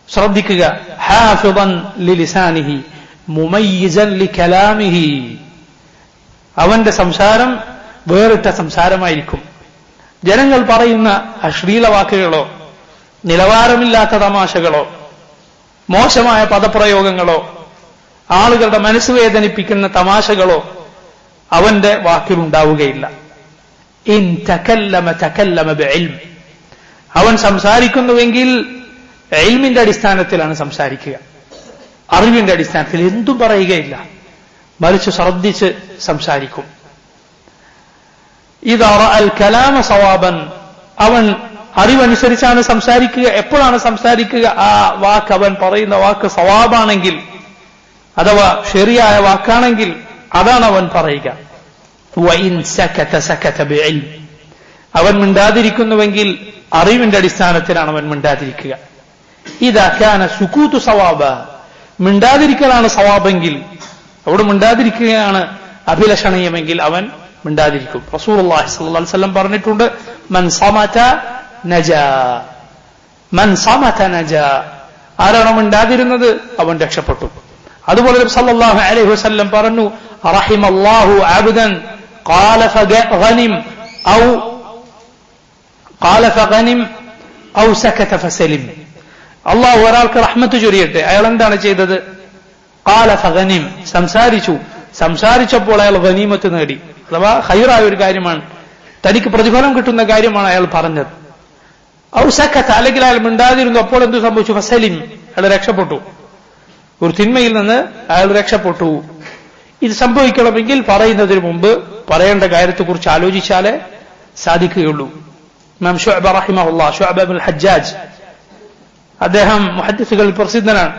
ശ്രദ്ധിക്കുക. ഹാഫിളൻ ലിലിസാനിഹി മുമയ്യിസൻ ലികലാമിഹി, അവന്റെ സംസാരം വേറിട്ട സംസാരമായിരിക്കും. ജനങ്ങൾ പറയുന്ന അശ്ലീല വാക്കുകളോ നിലവാരമില്ലാത്ത തമാശകളോ മോശമായ പദപ്രയോഗങ്ങളോ ആളുകളുടെ മനസ്സ് വേദനിപ്പിക്കുന്ന തമാശകളോ അവന്റെ വാക്കിലുണ്ടാവുകയില്ല. ഇൻ തകല്ലമ തകല്ലമ ബിഇൽം, അവൻ സംസാരിക്കുന്നുവെങ്കിൽ ഇൽമിന്റെ അടിസ്ഥാനത്തിലാണ് സംസാരിക്കുക, അറിവിന്റെ അടിസ്ഥാനത്തിൽ എന്തും പറയുകയില്ല, മറിച്ച് ശ്രദ്ധിച്ച് സംസാരിക്കും. ഇദാ റഅൽ കലാമ സവാബൻ, അവൻ അറിവനുസരിച്ചാണ് സംസാരിക്കുക. എപ്പോഴാണ് സംസാരിക്കുക? ആ വാക്ക്, അവൻ പറയുന്ന വാക്ക് സവാബാണെങ്കിൽ, അഥവാ ശരിയായ വാക്കാണെങ്കിൽ അതാണ് അവൻ പറയുക. വഇൻ സകത സകത ബിഇൽം, അവൻ മിണ്ടാതിരിക്കുന്നുവെങ്കിൽ അറിവിന്റെ അടിസ്ഥാനത്തിലാണ് അവൻ മിണ്ടാതിരിക്കുക. ഇദാ കാന സുകൂതു സവാബ, മിണ്ടാതിരിക്കലാണ് സവാബെങ്കിൽ, അവിടെ മിണ്ടാതിരിക്കുകയാണ് അഭിലഷണീയമെങ്കിൽ അവൻ മിണ്ടാതിരിക്കും. റസൂലുള്ളാഹി സ്വല്ലല്ലാഹു അലൈഹി വസല്ലം പറഞ്ഞിട്ടുണ്ട്, മൻ സമത നജാ, മൻ സമത നജാ, ആരാണോ മിണ്ടാതിരുന്നത് അവൻ രക്ഷപ്പെട്ടു. അതുപോലെ നബി സല്ലല്ലാഹു അലൈഹി വസല്ലം പറഞ്ഞു, റഹിമല്ലാഹു അബ്ദൻ ഖാല ഫഗനിം ഔ സകത ഫസലിം. അല്ലാഹു ഒരാൾക്ക് റഹ്മത്ത് ചൊരിയട്ടെ. അയാൾ എന്താണ് ചെയ്തത്? ഖാല ഫഗനിം, സംസാരിച്ചപ്പോൾ അയാൾ ഗനീമത്ത് നേടി, അഥവാ ഖൈറായ ഒരു കാര്യമാണ്, തനിക്ക് പ്രതിഫലം കിട്ടുന്ന കാര്യമാണ് അയാൾ പറഞ്ഞത്. ഔ സകത, അല്ലെങ്കിൽ അയാൾ മിണ്ടാതിരുന്നു, അപ്പോൾ എന്ത് സംഭവിച്ചു? ഫസലിം, അയാൾ രക്ഷപ്പെട്ടു, ഒരു തിന്മയിൽ നിന്ന് അയാൾ രക്ഷപ്പെട്ടു. ഇത് സംഭവിക്കണമെങ്കിൽ പറയുന്നതിന് മുമ്പ് പറയേണ്ട കാര്യത്തെക്കുറിച്ച് ആലോചിച്ചാലേ സാധിക്കുകയുള്ളൂ. ഇമാം ശുഅബ റഹിമഹുല്ലാഹ്, ശുഅബ ഇബ്നുൽ ഹജ്ജാജ്, അദ്ദേഹം മുഹദ്ദിസുകളിൽ പ്രസിദ്ധനാണ്,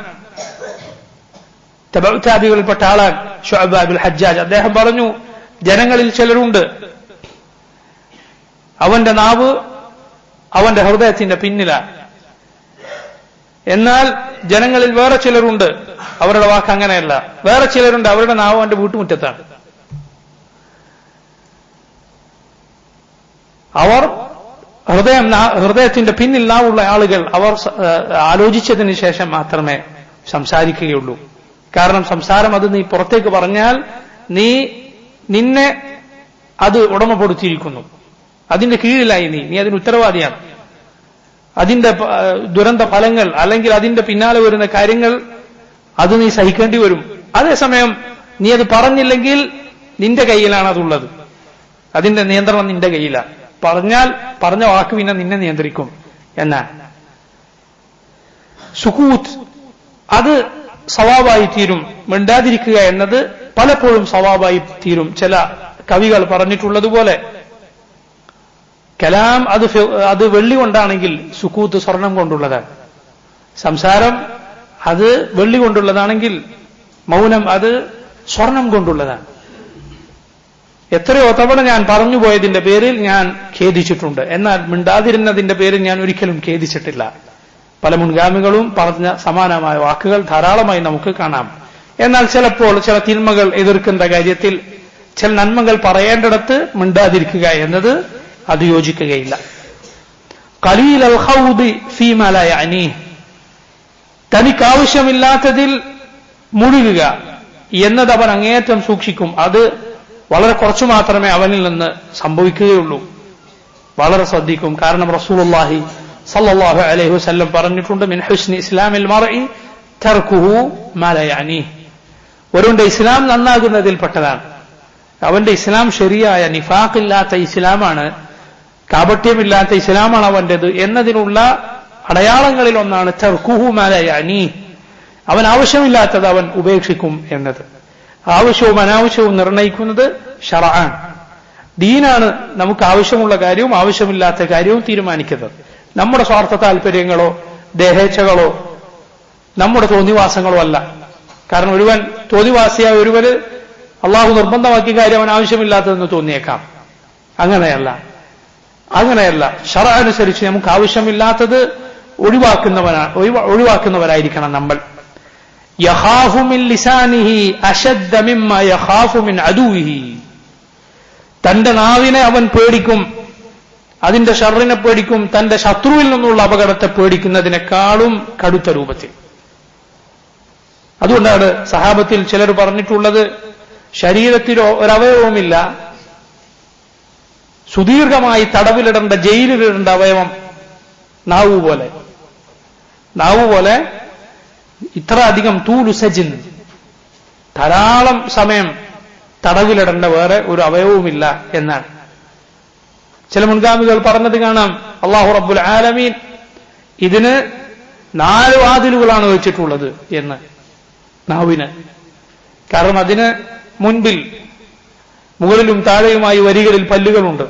തബഉ താബികളിൽപ്പെട്ട ആളാണ് ശുഅബ ഇബ്നുൽ ഹജ്ജാജ്. അദ്ദേഹം പറഞ്ഞു, ജനങ്ങളിൽ ചിലരുണ്ട്, അവന്റെ നാവ് അവന്റെ ഹൃദയത്തിന്റെ പിന്നിലാണ്. എന്നാൽ ജനങ്ങളിൽ വേറെ ചിലരുണ്ട്, അവരുടെ വാക്ക് അങ്ങനെയല്ല. വേറെ ചിലരുണ്ട്, അവരുടെ നാവ് അവന്റെ വീട്ടുമുറ്റത്താണ്. അവർ ഹൃദയത്തിന്റെ പിന്നിൽ നാവുള്ള ആളുകൾ, അവർ ആലോചിച്ചതിന് ശേഷം മാത്രമേ സംസാരിക്കുകയുള്ളൂ. കാരണം സംസാരം അത് നീ പുറത്തേക്ക് പറഞ്ഞാൽ നിന്നെ അത് ഉടമപ്പെടുത്തിയിരിക്കുന്നു, അതിന്റെ കീഴിലായി നീ അതിന് ഉത്തരവാദിയാണ്. അതിന്റെ ദുരന്ത ഫലങ്ങൾ അല്ലെങ്കിൽ അതിന്റെ പിന്നാലെ വരുന്ന കാര്യങ്ങൾ അത് നീ സഹിക്കേണ്ടി വരും. അതേസമയം നീ അത് പറഞ്ഞില്ലെങ്കിൽ നിന്റെ കയ്യിലാണ് അതുള്ളത്, അതിന്റെ നിയന്ത്രണം നിന്റെ കയ്യിലാണ്. പറഞ്ഞാൽ പറഞ്ഞ വാക്ക് പിന്നെ നിന്നെ നിയന്ത്രിക്കും. എന്നാൽ സുകൂത്ത് അത് സവാബായി തീരും, മിണ്ടാതിരിക്കുക എന്നത് പലപ്പോഴും സവാബായി തീരും. ചില കവികൾ പറഞ്ഞിട്ടുള്ളതുപോലെ കലാം അത് വെള്ളി കൊണ്ടാണെങ്കിൽ സുകൂത്ത് സ്വർണം കൊണ്ടുള്ളതാണ്. സംസാരം അത് വെള്ളി കൊണ്ടുള്ളതാണെങ്കിൽ മൗനം അത് സ്വർണം കൊണ്ടുള്ളതാണ്. എത്രയോ തവണ ഞാൻ പറഞ്ഞുപോയതിന്റെ പേരിൽ ഞാൻ ഖേദിച്ചിട്ടുണ്ട്, എന്നാൽ മിണ്ടാതിരുന്നതിന്റെ പേരിൽ ഞാൻ ഒരിക്കലും ഖേദിച്ചിട്ടില്ല. പല മുൻഗാമികളും പറഞ്ഞ സമാനമായ വാക്കുകൾ ധാരാളമായി നമുക്ക് കാണാം. എന്നാൽ ചിലപ്പോൾ ചില തിന്മകൾ എതിർക്കുന്ന കാര്യത്തിൽ, ചില നന്മകൾ പറയേണ്ടിടത്ത് മിണ്ടാതിരിക്കുക എന്നത് അത് യോജിക്കുകയില്ല. ഖലീലൽ ഖൗദി ഫീമാ ലാ യഅനീഹ്, തനിക്കാവശ്യമില്ലാത്തതിൽ മുഴുകുക എന്നത് അവൻ അങ്ങേയറ്റം സൂക്ഷിക്കും. വളരെ കുറച്ചു മാത്രമേ അവനിൽ നിന്ന് സംഭവിക്കുകയുള്ളൂ. വളരെ ശ്രദ്ധിക്കും. കാരണം റസൂലുള്ളാഹി സല്ലല്ലാഹു അലൈഹി വസല്ലം പറഞ്ഞിട്ടുണ്ട്, മിൻ ഹുസ്നി ഇസ്ലാമിൽ മർഇ തർക്കുഹു മാ ലാ യഅനീഹ്. ഒരുവന്റെ ഇസ്ലാം നന്നാകുന്നതിൽപ്പെട്ടതാണ്, അവന്റെ ഇസ്ലാം ശരിയായ നിഫാഖില്ലാത്ത ഇസ്ലാമാണ്, കാപട്യമില്ലാത്ത ഇസ്ലാമാണ് അവന്റേത് എന്നതിനുള്ള അടയാളങ്ങളിൽ ഒന്നാണ് തർക്കുഹു മാ ലാ യഅനീഹ്. അവൻ ആവശ്യമില്ലാത്തത് അവൻ ഉപേക്ഷിക്കും എന്നത്. ആവശ്യവും അനാവശ്യവും നിർണയിക്കുന്നത് ശർഅൻ, ദീനാണ് നമുക്ക് ആവശ്യമുള്ള കാര്യവും ആവശ്യമില്ലാത്ത കാര്യവും തീരുമാനിക്കുന്നത്. നമ്മുടെ സ്വാർത്ഥ താല്പര്യങ്ങളോ ദേഹേച്ഛകളോ നമ്മുടെ തോന്നിവാസങ്ങളോ അല്ല. കാരണം ഒരുവൻ തോന്നിവാസിയായ ഒരുവന് അള്ളാഹു നിർബന്ധമാക്കിയ കാര്യം അവൻ ആവശ്യമില്ലാത്തതെന്ന് തോന്നിയേക്കാം. അങ്ങനെയല്ല. ശർഅ അനുസരിച്ച് നമുക്ക് ആവശ്യമില്ലാത്തത് ഒഴിവാക്കുന്നവരായിരിക്കണം നമ്മൾ. യഖാഫു മിൻ ലിസാനിഹി അശദ്ദ മിമ്മാ യഖാഫു മിൻ അദുവിഹി. തന്റെ നാവിനെ അവൻ പേടിക്കും, അതിന്റെ ഷർറിനെ പേടിക്കും, തന്റെ ശത്രുവിൽ നിന്നുള്ള അപകടത്തെ പേടിക്കുന്നതിനേക്കാളും കടുത്ത രൂപത്തിൽ. അതുകൊണ്ടാണ് സഹാബത്തിൽ ചിലർ പറഞ്ഞിട്ടുള്ളത്, ശരീരത്തിലോ ഒരവയവവുമില്ല, സുദീർഘമായി തടവിലിടേണ്ട ജയിലിലിടേണ്ട അവയവം നാവു പോലെ ഇത്ര അധികം തൂലു സജിൻ, ധാരാളം സമയം തടവിലിടേണ്ട വേറെ ഒരു അവയവുമില്ല എന്നാണ്. ചില മുൻഗാമികൾ പറഞ്ഞത് കാണാം, അല്ലാഹു റബ്ബുൽ ആലമീൻ ഇതിന് 4 വാതിലുകളാണ് വെച്ചിട്ടുള്ളത് എന്ന്, നാവിന്. കാരണം അതിന് മുൻപിൽ മുകളിലും താഴെയുമായി വരികളിൽ പല്ലുകളുണ്ട്,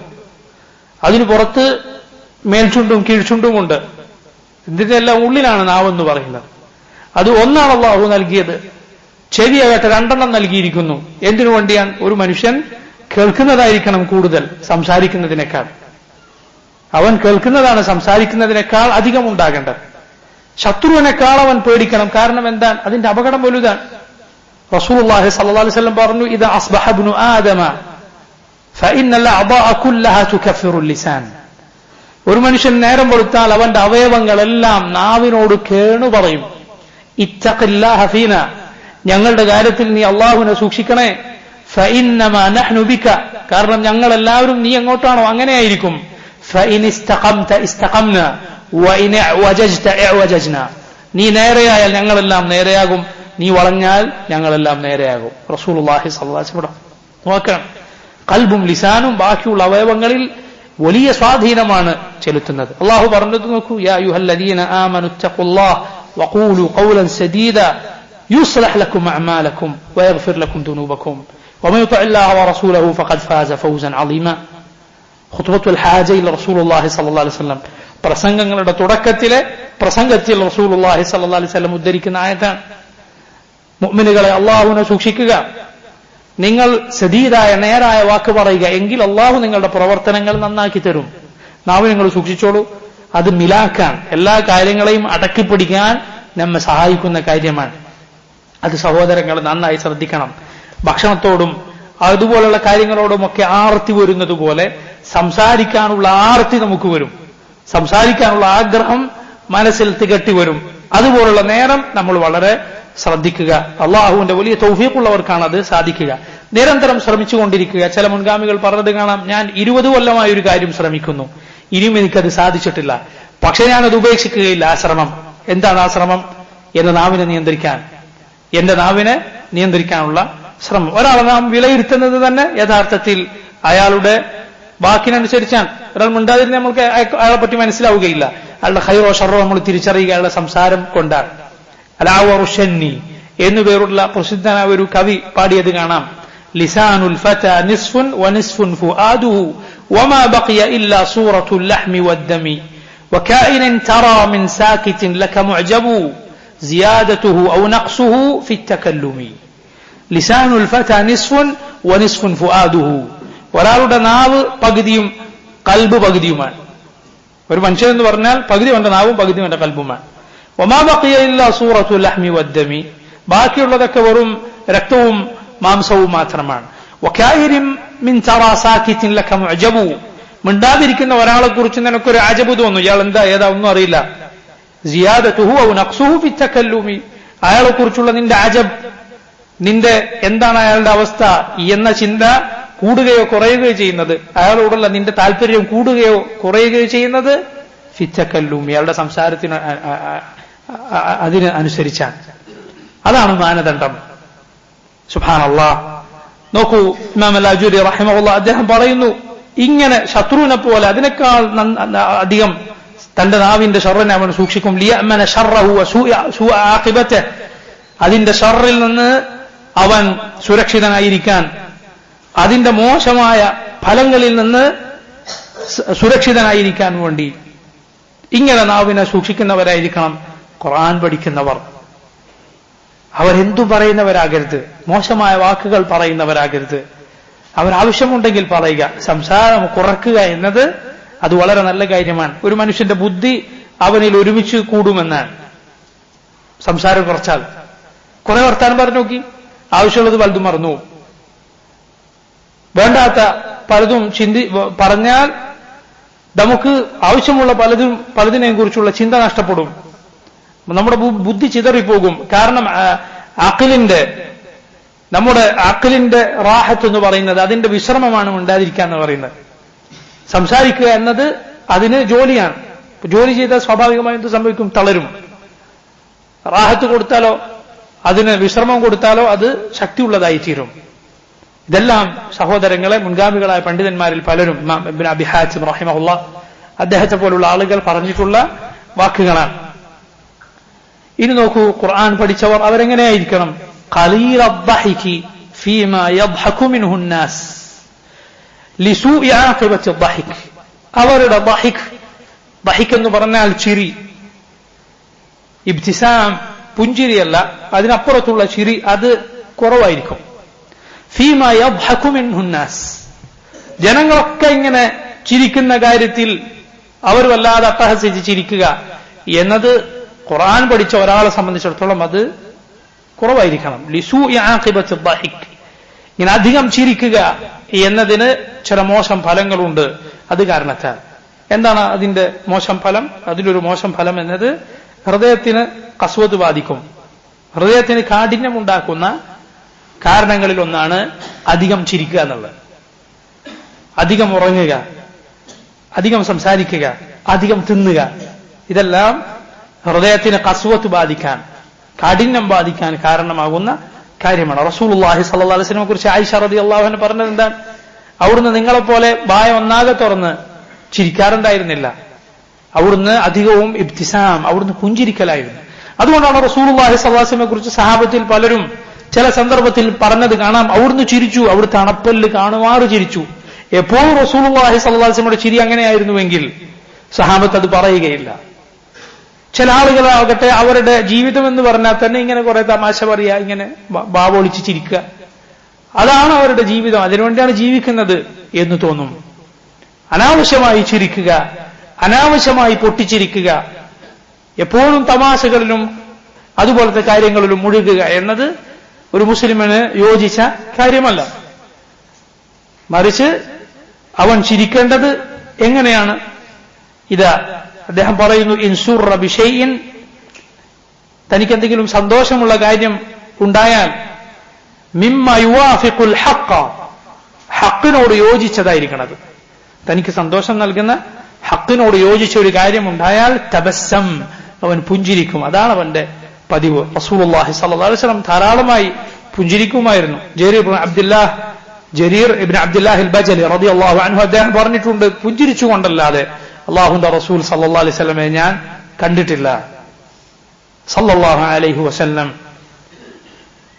അതിന് പുറത്ത് മേൽചുണ്ടും കീഴ്ചുണ്ടുമുണ്ട്. ഇതിനെല്ലാം ഉള്ളിലാണ് നാവെന്ന് പറയുന്നത്. അത് ഒന്നാണ് അല്ലാഹു നൽകിയത്. ചെവിയാകട്ടെ 2 നൽകിയിരിക്കുന്നു. എന്തിനു വേണ്ടിയാണ്? ഒരു മനുഷ്യൻ കേൾക്കുന്നതായിരിക്കണം കൂടുതൽ സംസാരിക്കുന്നതിനേക്കാൾ. അവൻ കേൾക്കുന്നതാണ് സംസാരിക്കുന്നതിനേക്കാൾ അധികം ഉണ്ടാകേണ്ടത്. ശത്രുവിനേക്കാൾ അവൻ പേടിക്കണം. കാരണം എന്താണ്? അതിന്റെ അപകടം വലുതാണ്. റസൂലുള്ളാഹി സ്വല്ലല്ലാഹു അലൈഹി വസല്ലം പറഞ്ഞു, ഇദാ അസ്ബഹ ഇബ്നു ആദമ ഫഇന്നൽ അഅദാഅ കുല്ലഹാ തുകഫിറു ലിസാൻ. ഒരു മനുഷ്യൻ നേരം വെളുത്താൽ അവന്റെ അവയവങ്ങളെല്ലാം നാവിനോട് കേണു പറയും, ഇത്തഖില്ലാഹ ഫീന, ഞങ്ങളുടെ കാര്യത്തിൽ നീ അല്ലാഹുവിനെ സൂക്ഷിക്കണേ. ഫഇന്നമാ നഹ്നു ബിക, കാരണം ഞങ്ങൾ എല്ലാവരും നീ എങ്ങോട്ടാണോ അങ്ങനെയായിരിക്കും. ഫഇൻ ഇസ്തഖംത ഇസ്തഖംന വഇൻ വജജ്ത ഇവജജ്ന, നീ നേരെയായാൽ ഞങ്ങളെല്ലാം നേരെയാകും, നീ വളഞ്ഞാൽ ഞങ്ങളെല്ലാം നേരെയാകും. റസൂലുള്ളാഹി സ്വല്ലല്ലാഹു അലൈഹി വസല്ലം നോക്കണം, ഖൽബും ലിസാനും ബാക്കിയുള്ള അവയവങ്ങളിൽ വലിയ സ്വാധീനമാണ് ചെലുത്തുന്നത്. അല്ലാഹു പറഞ്ഞത് നോക്കൂ, യാ അയ്യുഹല്ലദീന ആമനു തഖുല്ലാഹ വഖൂലു ഖൗലൻ സദീദാ യുസ്ലിഹ് ലക്കും അഅമാലക്കും വയഗ്ഫിർ ലക്കും ദുനൂബക്കും വമൻ യുതിഇല്ലാഹ വറസൂലഹു ഫഖദ് ഫാസ ഫൗസൻ അളീമ. ഖുത്ബത്തുൽ ഹാജയിൽ റസൂലുള്ളാഹി സ്വല്ലല്ലാഹു അലൈഹി വസല്ലം പ്രസംഗങ്ങളുടെ തുടക്കത്തിലെ പ്രസംഗത്തിൽ റസൂലുള്ളാഹി സ്വല്ലല്ലാഹു അലൈഹി വസല്ലം ഉദ്ധരിക്കുന്ന ആയത്താണ്, മുഅ്മിനുകളെ അല്ലാഹുവിനെ സൂക്ഷിക്കുക, നിങ്ങൾ സദീദായ നേരായ വാക്ക് പറയുക, എങ്കിൽ അല്ലാഹു നിങ്ങളുടെ പ്രവർത്തനങ്ങൾ നന്നാക്കി തരും. നാവ് നിങ്ങൾ സൂക്ഷിച്ചോളൂ, അത് മിലാക്കാൻ, എല്ലാ കാര്യങ്ങളെയും അടക്കിപ്പിടിക്കാൻ നമ്മെ സഹായിക്കുന്ന കാര്യമാണ്. അത് സഹോദരങ്ങൾ നന്നായി ശ്രദ്ധിക്കണം. ഭക്ഷണത്തോടും അതുപോലുള്ള കാര്യങ്ങളോടുമൊക്കെ ആർത്തി വരുന്നത് പോലെ സംസാരിക്കാനുള്ള ആർത്തി നമുക്ക് വരും, സംസാരിക്കാനുള്ള ആഗ്രഹം മനസ്സിൽ തികട്ടി വരും. അതുപോലുള്ള നേരം നമ്മൾ വളരെ ശ്രദ്ധിക്കുക. അള്ളാഹുവിന്റെ വലിയ തൗഫീഖുള്ളവർക്കാണ് അത് സാധിക്കുക. നിരന്തരം ശ്രമിച്ചുകൊണ്ടിരിക്കുക. ചില മുൻഗാമികൾ പറഞ്ഞത് കാണാം, ഞാൻ 20 കൊല്ലമായി ഒരു കാര്യം ശ്രമിക്കുന്നു, ഇനിയും എനിക്കത് സാധിച്ചിട്ടില്ല, പക്ഷെ ഞാനത് ഉപേക്ഷിക്കുകയില്ല. ആ ശ്രമം എന്താണ്? ആ ശ്രമം എന്റെ നാവിനെ നിയന്ത്രിക്കാനുള്ള ശ്രമം. ഒരാളെ നാം വിലയിരുത്തുന്നത് തന്നെ യഥാർത്ഥത്തിൽ അയാളുടെ വാക്കിനനുസരിച്ചാണ്. ഒരാൾ മിണ്ടാതിരുന്ന് നമുക്ക് അയാളെ പറ്റി മനസ്സിലാവുകയില്ല. അയാളുടെ ഖൈറോ ഷർറോ നമ്മൾ തിരിച്ചറിയുക അയാളുടെ സംസാരം കൊണ്ടാണ്. അലാവറുഷന്നി എന്നുപേരുള്ള പ്രസിദ്ധനായ ഒരു കവി പാടിയത് കാണാം, ലിസാനുൽ ഫത നിസ്ഫുൻ വനിസ്ഫുൻ ഫുആദുഹു വമാ ബഖിയ ഇല്ലാ സൂറത്തുൽ ലഹ്മി വദ്ദമി വകായിനൻ തറാ മിൻ സാകിതിൻ ലക മുഅജബു സിയാദതുഹു ഔ നഖ്സുഹു ഫി തകല്ലുമി. ലിസാനുൽ ഫത നിസ്ഫുൻ വനിസ്ഫുൻ ഫുആദുഹു. ഒരാളുടെ നാവ് പകുതിയും കൽബ് പകുതിയുമാണ്. ഒരു മനുഷ്യൻ എന്ന് പറഞ്ഞാൽ പകുതി അവന്റെ നാവും പകുതി അവന്റെ കൽബുമാണ്. വമാ ബഖിയ ഇല്ലാ സൂറത്തുൽ ലഹ്മി വദ്ദമി, ബാക്കിയുള്ളതൊക്കെ വെറും രക്തവും മാംസവും മാത്രമാണ്. വകായിരിൻ മിൻ തറാ സാകിതിൻ ലക മുഅജബു, മിണ്ടാതിരിക്കുന്ന ഒരാളെ കുറിച്ച് നിനക്കൊരു അജബ് തോന്നും, ഇയാൾ എന്താ ഏതാ ഒന്നും അറിയില്ല. സിയാദതുഹു ഔ നഖ്സുഹു ഫി തകല്ലുമി, അയാളെ കുറിച്ചുള്ള നിന്റെ അജബ്, നിന്റെ എന്താണ് അയാളുടെ അവസ്ഥ എന്ന ചിന്ത കൂടുകയോ കുറയുകയോ ചെയ്യുന്നത്, അയാളോടുള്ള നിന്റെ താല്പര്യം കൂടുകയോ കുറയുകയോ ചെയ്യുന്നത് ഫിത്തക്കല്ലും, ഇയാളുടെ സംസാരത്തിന് അതിന് അനുസരിച്ചാണ്. അതാണ് മാനദണ്ഡം. സുബ്ഹാനല്ലാഹ്. നോക്കൂ, ഇമാം അൽ-അജൂരി റഹിമഹുല്ലാഹ് അദ്ദേഹം പറയുന്നു, ഇങ്ങനെ ശത്രുവിനെ പോലെ അതിനേക്കാൾ അധികം തന്റെ നാവിന്റെ ഷർറിനെ അവൻ സൂക്ഷിക്കും. ലിയഅ്മന ശർറഹു വസൂഅ ആഖിബതഹു, അതിന്റെ ഷർറിൽ നിന്ന് അവൻ സുരക്ഷിതനായിരിക്കാൻ, അതിന്റെ മോശമായ ഫലങ്ങളിൽ നിന്ന് സുരക്ഷിതനായിരിക്കാൻ വേണ്ടി ഇങ്ങനെ നാവിനെ സൂക്ഷിക്കുന്നവരായിരിക്കണം ഖുർആൻ പഠിക്കുന്നവർ. അവരെന്തു പറയുന്നവരാകരുത്, മോശമായ വാക്കുകൾ പറയുന്നവരാകരുത്. അവരാവശ്യമുണ്ടെങ്കിൽ പറയുക, സംസാരം കുറക്കുക എന്നത് അത് വളരെ നല്ല കാര്യമാണ്. ഒരു മനുഷ്യന്റെ ബുദ്ധി അവനിൽ ഒരുമിച്ച് കൂടുമെന്നാണ് സംസാരം കുറച്ചാൽ. കുറെ വർത്താനം പറഞ്ഞു നോക്കി, ആവശ്യമുള്ളത് പലതും മറന്നു. വേണ്ടാത്ത പലതും പറഞ്ഞാൽ നമുക്ക് ആവശ്യമുള്ള പലതിനെയും കുറിച്ചുള്ള ചിന്ത നഷ്ടപ്പെടും, നമ്മുടെ ബുദ്ധി ചിതറിപ്പോകും. കാരണം നമ്മുടെ അഖിലിന്റെ റാഹത്ത് എന്ന് പറയുന്നത് അതിന്റെ വിശ്രമമാണ് ഉണ്ടാതിരിക്കുക എന്ന് പറയുന്നത്. സംസാരിക്കുക എന്നത് അതിന് ജോലിയാണ്. ജോലി ചെയ്താൽ സ്വാഭാവികമായും എന്ത് സംഭവിക്കും? തളരും. റാഹത്ത് കൊടുത്താലോ, അതിന് വിശ്രമം കൊടുത്താലോ അത് ശക്തിയുള്ളതായി തീരും. ഇതെല്ലാം സഹോദരങ്ങളെ മുൻഗാമികളായ പണ്ഡിതന്മാരിൽ പലരും, ഇബ്നു അബി ഹാത്തിം റഹിമഹുല്ലാഹ് അദ്ദേഹത്തെ പോലുള്ള ആളുകൾ പറഞ്ഞിട്ടുള്ള വാക്കുകളാണ്. ഇനി നോക്കൂ, ഖുർആൻ പഠിച്ചവർ അവരെങ്ങനെയായിരിക്കണം? ഖലീല അദ്ദഹികി ഫീമാ യദ്ഹകു മിൻഹു അന്നാസ് ലിസൂഇ ആഖിബത്തി അദ്ദഹിക്. അവരുടെ ദഹിക് എന്ന് പറഞ്ഞാൽ ചിരി, ഇബ്തിസാം പുഞ്ചിരിയല്ല, അതിനപ്പുറത്തുള്ള ചിരി അത് കുറവായിരിക്കും. ഫീമാ യദ്ഹകു മിൻഹു അന്നാസ്, ജനങ്ങളൊക്കെ ഇങ്ങനെ ചിരിക്കുന്ന കാര്യത്തിൽ അവർ വല്ലാതെ അട്ടഹസിച്ച് ചിരിക്കുക എന്നത് ഖുർആൻ പഠിച്ച ഒരാളെ സംബന്ധിച്ചിടത്തോളം അത് കുറവായിരിക്കണം. ലിസൂഇ ആഖിബത്തി അദ്ദഹിക്, ഇങ്ങനെ അധികം ചിരിക്കുക എന്നതിന് ചില മോശം ഫലങ്ങളുണ്ട്. അത് കാരണത്താൽ എന്താണ് അതിന്റെ മോശം ഫലം? അതിലൊരു മോശം ഫലം എന്നത് ഹൃദയത്തിന് കസ്വത്ത് ബാധിക്കും. ഹൃദയത്തിന് കാഠിന്യമുണ്ടാക്കുന്ന കാരണങ്ങളിൽ ഒന്നാണ് അധികം ചിരിക്കുക എന്നുള്ളത്. അധികം ഉറങ്ങുക, അധികം സംസാരിക്കുക, അധികം തിന്നുക, ഇതെല്ലാം ഹൃദയത്തിന് കസ്വത്ത് ബാധിക്കാൻ, കാഠിന്യം ബാധിക്കാൻ കാരണമാകുന്ന കാര്യമാണ്. റസൂലുള്ളാഹി സ്വല്ലല്ലാഹു അലൈഹി വസല്ലമയെ കുറിച്ച് ആയിഷ റളിയല്ലാഹു അൻഹ പറഞ്ഞത് എന്താണ്? അവിടുന്ന് നിങ്ങളെപ്പോലെ വായ ഒന്നാകെ തുറന്ന് ചിരിക്കാറുണ്ടായിരുന്നില്ല. അവിടുന്ന് അധികവും ഇബ്തിസാം, അവിടുന്ന് പുഞ്ചിരിക്കലായിരുന്നു. അതുകൊണ്ടാണ് റസൂലുള്ളാഹി സ്വല്ലല്ലാഹു അലൈഹി വസല്ലമയെ കുറിച്ച് സഹാബത്തിൽ പലരും ചില സന്ദർഭത്തിൽ പറഞ്ഞത് കാണാം, അവിടുന്ന് ചിരിച്ചു, അവിടുത്തെ അണപ്പല്ല് കാണുമാറ് ചിരിച്ചു. എപ്പോഴും റസൂലുള്ളാഹി സ്വല്ലല്ലാഹു അലൈഹി വസല്ലമയുടെ ചിരി അങ്ങനെയായിരുന്നുവെങ്കിൽ സഹാബത്ത് അത് പറയുകയില്ല. ചില ആളുകളാകട്ടെ അവരുടെ ജീവിതം എന്ന് പറഞ്ഞാൽ തന്നെ ഇങ്ങനെ കുറെ തമാശ പറയുക, ഇങ്ങനെ ബാവൊളിച്ച് ചിരിക്കുക, അതാണ് അവരുടെ ജീവിതം, അതിനുവേണ്ടിയാണ് ജീവിക്കുന്നത് എന്ന് തോന്നും. അനാവശ്യമായി ചിരിക്കുക, അനാവശ്യമായി പൊട്ടിച്ചിരിക്കുക, എപ്പോഴും തമാശകളിലും അതുപോലത്തെ കാര്യങ്ങളിലും മുഴുകുക എന്നത് ഒരു മുസ്ലിമിന് യോജിച്ച കാര്യമല്ല. മറിച്ച് അവൻ ചിരിക്കേണ്ടത് എങ്ങനെയാണ്? ഇതാ അദ്ദേഹം പറയുന്നു, ഇൻസുറ ബിശൈഇൻ, തനിക്കെന്തെങ്കിലും സന്തോഷമുള്ള കാര്യം ഉണ്ടായാൽ മിമ്മ യുവാഫിഖുൽ ഹഖ, ഹഖിനോട് യോജിച്ചതായിരിക്കണത്. തനിക്ക് സന്തോഷം നൽകുന്ന ഹഖിനോട് യോജിച്ച ഒരു കാര്യം ഉണ്ടായാൽ തബസ്സം, അവൻ പുഞ്ചിരിക്കും. അതാണ് അവന്റെ പതിവ്. റസൂലുള്ളാഹി സ്വല്ലല്ലാഹു അലൈഹി വസല്ലം ധാരാളമായി പുഞ്ചിരിക്കുമായിരുന്നു. ജരീർ ഇബ്നു അബ്ദുല്ലാഹ് അൽ-ബജലി റളിയല്ലാഹു അൻഹു അദ്ദേഹം പറഞ്ഞിട്ടുണ്ട്, പുഞ്ചിരിച്ചുകൊണ്ടല്ലാതെ അല്ലാഹുവിന്റെ റസൂൽ സല്ലല്ലാഹു അലൈഹി വസല്ലമയെ ഞാൻ കണ്ടിട്ടില്ല. സല്ലല്ലാഹു അലൈഹി വസല്ലം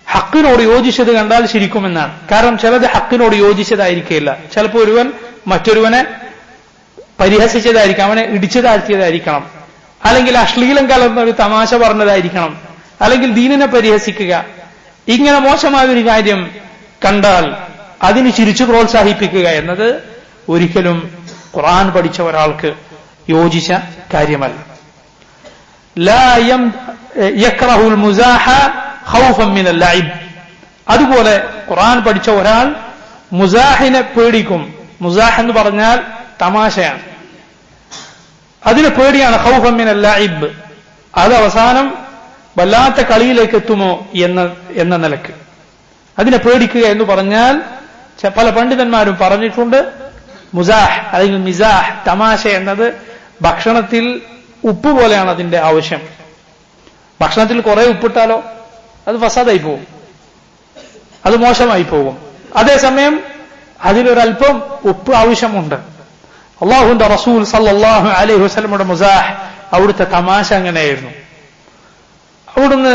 ഹഖിനോട് യോജിച്ചത് കണ്ടാൽ ശരിക്കുമെന്നാണ്. കാരണം ചിലത് ഹഖിനോട് യോജിച്ചതായിരിക്കില്ല. ചിലപ്പോൾ ഒരുവൻ മറ്റൊരുവനെ പരിഹസിച്ചതായിരിക്കാം, അവനെ ഇടിച്ചു താഴ്ത്തിയതായിരിക്കണം, അല്ലെങ്കിൽ അശ്ലീലം കലർന്ന ഒരു തമാശ പറഞ്ഞതായിരിക്കണം, അല്ലെങ്കിൽ ദീനിനെ പരിഹസിക്കുക. ഇങ്ങനെ മോശമായ ഒരു കാര്യം കണ്ടാൽ അതിന് ചിരിച്ചു പ്രോത്സാഹിപ്പിക്കുക എന്നത് ഒരിക്കലും ഖുർആൻ പഠിച്ച ഒരാൾക്ക് യോജിച്ച കാര്യമല്ല. ലാ യക്റഹുൽ മുസാഹ ഖൗഫൻ മിനൽ ലഇബ്, അതുപോലെ ഖുർആൻ പഠിച്ച ഒരാൾ മുസാഹിനെ പേടിക്കും. മുസാഹ് എന്ന് പറഞ്ഞാൽ തമാശയാണ്, അതിന് പേടിയാണ്. ഖൗഫൻ മിനൽ ലഇബ്, അത് അവസാനം വല്ലാത്ത കളിയിലേക്ക് എത്തുമോ എന്ന നിലക്ക് അതിനെ പേടിക്കുക എന്ന് പറഞ്ഞാൽ പല പണ്ഡിതന്മാരും പറഞ്ഞിട്ടുണ്ട് മുസാഹ് അല്ലെങ്കിൽ മിസാഹ് തമാശ എന്നത് ഭക്ഷണത്തിൽ ഉപ്പ് പോലെയാണ് അതിന്റെ ആവശ്യം. ഭക്ഷണത്തിൽ കുറെ ഉപ്പിട്ടാലോ അത് ഫസാദായി പോകും, അത് മോശമായി പോകും. അതേസമയം അതിലൊരൽപ്പം ഉപ്പ് ആവശ്യമുണ്ട്. അള്ളാഹുവിന്റെ റസൂൽ സല്ലല്ലാഹു അലൈഹി വസല്ലമയുടെ മുസാഹ്, അവിടുത്തെ തമാശ അങ്ങനെയായിരുന്നു. അവിടുന്ന്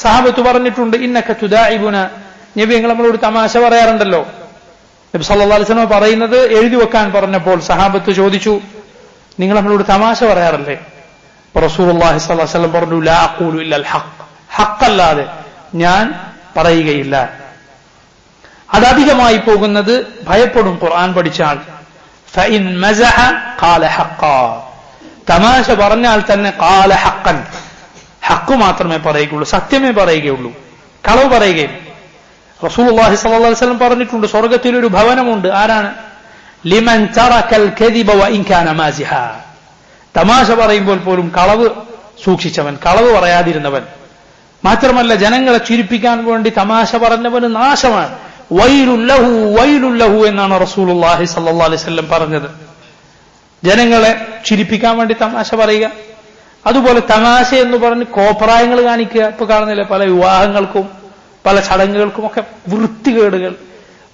സഹാബത്ത് പറഞ്ഞിട്ടുണ്ട്, ഇന്നക തുദാഇബുന, നബി നിങ്ങൾ നമ്മളോട് തമാശ പറയാറുണ്ടല്ലോ. നബി സല്ലല്ലാഹു അലൈഹി വസല്ലം പറയുന്നത് എഴുതി വെക്കാൻ പറഞ്ഞപ്പോൾ സഹാബത്ത് ചോദിച്ചു, നിങ്ങൾ നമ്മളോട് തമാശ പറയാറില്ലേ? റസൂലുള്ളാഹി സ്വല്ലല്ലാഹു അലൈഹി വസല്ലം പറഞ്ഞു, ലാ അഖൂലു ഇല്ലൽ ഹഖ്, ഹഖല്ലാതെ ഞാൻ പറയുകയില്ല. അതധികമായി പോകുന്നത് ഭയപ്പെടും ഖുർആൻ പഠിച്ചാൽ. ഫഇൻ മസഹ ഖാല ഹഖ്ഖാ, തമാശ പറഞ്ഞാൽ തന്നെ ഖാല ഹഖ്ഖൻ, ഹഖ് മാത്രമേ പറയുകയുള്ളൂ, സത്യമേ പറയുകയുള്ളൂ, കളവ് പറയുകയില്ല. റസൂലുള്ളാഹി സ്വല്ലല്ലാഹു അലൈഹി വസല്ലം പറഞ്ഞിട്ടുണ്ട്, സ്വർഗ്ഗത്തിൽ ഒരു ഭവനമുണ്ട്. ആരാണ്? ലിമൻ തറക്കൽ കദിബ വഇൻ കാന മാസിഹ, തമാശ പറയുമ്പോൾ പോലും കളവ് സൂക്ഷിച്ചവൻ, കളവ് പറയാതിരുന്നവൻ. മാത്രമല്ല ജനങ്ങളെ ചിരിപ്പിക്കാൻ വേണ്ടി തമാശ പറഞ്ഞവന് നാശമാണ്. വൈലുല്ലഹു വൈലുല്ലഹു എന്നാണ് റസൂലുള്ളാഹി സ്വല്ലല്ലാഹു അലൈഹി വസല്ലം പറഞ്ഞത്. ജനങ്ങളെ ചിരിപ്പിക്കാൻ വേണ്ടി തമാശ പറയുക, അതുപോലെ തമാശ എന്ന് പറഞ്ഞ് കോപ്രായങ്ങൾ കാണിക്കുക. ഇപ്പൊ കാണുന്നില്ല പല വിവാഹങ്ങൾക്കും പല ചടങ്ങുകൾക്കും ഒക്കെ വൃത്തികേടുകൾ,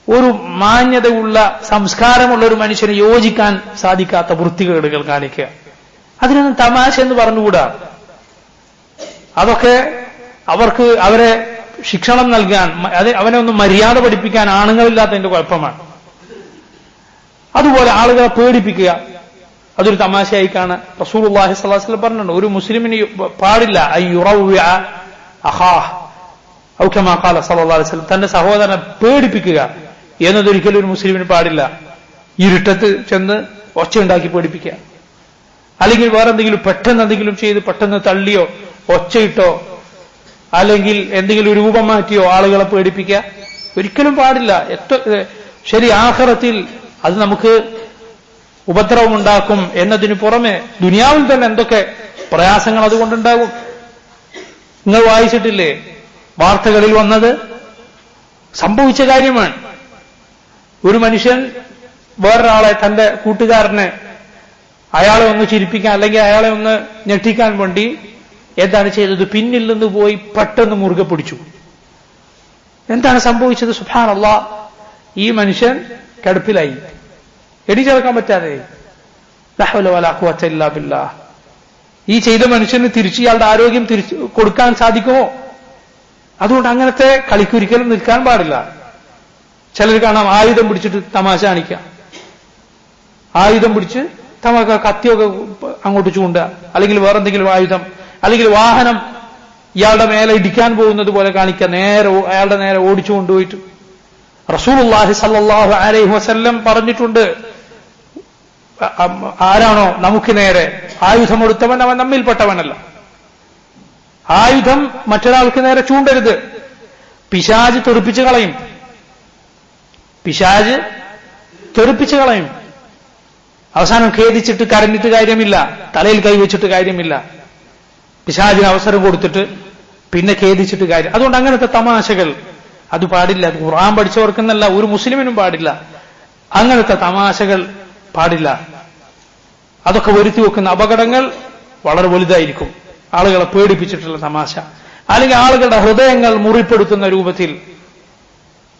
ഒരു മാന്യതയുള്ള സംസ്കാരമുള്ള ഒരു മനുഷ്യന് യോജിക്കാൻ സാധിക്കാത്ത വൃത്തികേടുകൾ കാണിക്കുക. അതിനൊന്നും തമാശ എന്ന് പറഞ്ഞുകൂടാ. അതൊക്കെ അവരെ ശിക്ഷണം നൽകാൻ, അവനെ ഒന്ന് മര്യാദ പഠിപ്പിക്കാൻ ആണുങ്ങളില്ലാത്തതിന്റെ കുഴപ്പമാണ്. അതുപോലെ ആളുകളെ പേടിപ്പിക്കുക, അതൊരു തമാശയായി കാണാൻ റസൂലുള്ളാഹി സ്വല്ലല്ലാഹു അലൈഹി വസല്ലം പറഞ്ഞിട്ടുണ്ട്, ഒരു മുസ്ലിമിന് പാടില്ല അയ്യുറവ്യ അഖാഹ് ഔ കമാ ഖാല സ്വല്ലല്ലാഹു അലൈഹി വസല്ലം, തന്റെ സഹോദരനെ പേടിപ്പിക്കുക എന്നതൊരിക്കലും ഒരു മുസ്ലിമിന് പാടില്ല. ഇരുട്ടത്ത് ചെന്ന് ഒച്ചയുണ്ടാക്കി പേടിപ്പിക്കുക, അല്ലെങ്കിൽ വേറെ എന്തെങ്കിലും പെട്ടെന്ന് എന്തെങ്കിലും ചെയ്ത് പെട്ടെന്ന് തള്ളിയോ ഒച്ചയിട്ടോ അല്ലെങ്കിൽ എന്തെങ്കിലും രൂപം മാറ്റിയോ ആളുകളെ പേടിപ്പിക്കുക ഒരിക്കലും പാടില്ല. ശരി, ആഖിറത്തിൽ അത് നമുക്ക് ഉപദ്രവമുണ്ടാക്കും എന്നതിന് പുറമെ ദുനിയാവിൽ തന്നെ എന്തൊക്കെ പ്രയാസങ്ങൾ അതുകൊണ്ടുണ്ടാകും. നിങ്ങൾ വായിച്ചിട്ടില്ലേ വാർത്തകളിൽ വന്നത്? സംഭവിച്ച കാര്യമാണ്. ഒരു മനുഷ്യൻ വേറൊരാളെ, തന്റെ കൂട്ടുകാരനെ, അയാളെ ഒന്ന് ചിരിപ്പിക്കാൻ അല്ലെങ്കിൽ അയാളെ ഒന്ന് ഞെട്ടിക്കാൻ വേണ്ടി എന്താണ് ചെയ്തത്? പിന്നിൽ നിന്ന് പോയി പെട്ടെന്ന് മുറുകെ പിടിച്ചു. എന്താണ് സംഭവിച്ചത്? സുബ്ഹാനല്ലാഹ്, ഈ മനുഷ്യൻ കിടപ്പിലായി, എടിച്ചേർക്കാൻ പറ്റാതെ. ലാ ഹൗല വലാ ഖുവത ഇല്ലാ ബില്ലാഹ്. ഈ ചെയ്ത മനുഷ്യന് തിരിച്ച് ഇയാളുടെ ആരോഗ്യം തിരിച്ചു കൊടുക്കാൻ സാധിക്കുമോ? അതുകൊണ്ട് അങ്ങനത്തെ കളിക്കൊരിക്കലും നിൽക്കാൻ പാടില്ല. ചിലർ കാണാം ആയുധം പിടിച്ചിട്ട് തമാശ കാണിക്കുക, ആയുധം പിടിച്ച് കത്തിയൊക്കെ അങ്ങോട്ട് ചൂണ്ടുക, അല്ലെങ്കിൽ വേറെന്തെങ്കിലും ആയുധം, അല്ലെങ്കിൽ വാഹനം ഇയാളുടെ മേലെ ഇടിക്കാൻ പോകുന്നത് പോലെ കാണിക്കുക, അയാളുടെ നേരെ ഓടിച്ചു കൊണ്ടുപോയിട്ട്. റസൂലുള്ളാഹി സ്വല്ലല്ലാഹു അലൈഹി വസല്ലം പറഞ്ഞിട്ടുണ്ട്, ആരാണോ നമുക്ക് നേരെ ആയുധം എടുത്തവൻ അവൻ നമ്മിൽപ്പെട്ടവനല്ല. ആയുധം മറ്റൊരാൾക്ക് നേരെ ചൂണ്ടരുത്. പിശാച് തെറിപ്പിച്ചു കളയും, പിശാച് തെറിപ്പിച്ചു കളയും. അവസാനം ഖേദിച്ചിട്ട് കരഞ്ഞിട്ട് കാര്യമില്ല, തലയിൽ കൈവച്ചിട്ട് കാര്യമില്ല. പിശാചിന് അവസരം കൊടുത്തിട്ട് പിന്നെ ഖേദിച്ചിട്ട് കാര്യം. അതുകൊണ്ട് അങ്ങനത്തെ തമാശകൾ അത് പാടില്ല. അത് ഖുർആൻ പഠിച്ചവർക്കെന്നല്ല, ഒരു മുസ്ലിമിനും പാടില്ല. അങ്ങനത്തെ തമാശകൾ പാടില്ല. അതൊക്കെ വരുത്തി വെക്കുന്ന അപകടങ്ങൾ വളരെ വലുതായിരിക്കും. ആളുകളെ പേടിപ്പിച്ചിട്ടുള്ള തമാശ, അല്ലെങ്കിൽ ആളുകളുടെ ഹൃദയങ്ങൾ മുറിപ്പെടുത്തുന്ന രൂപത്തിൽ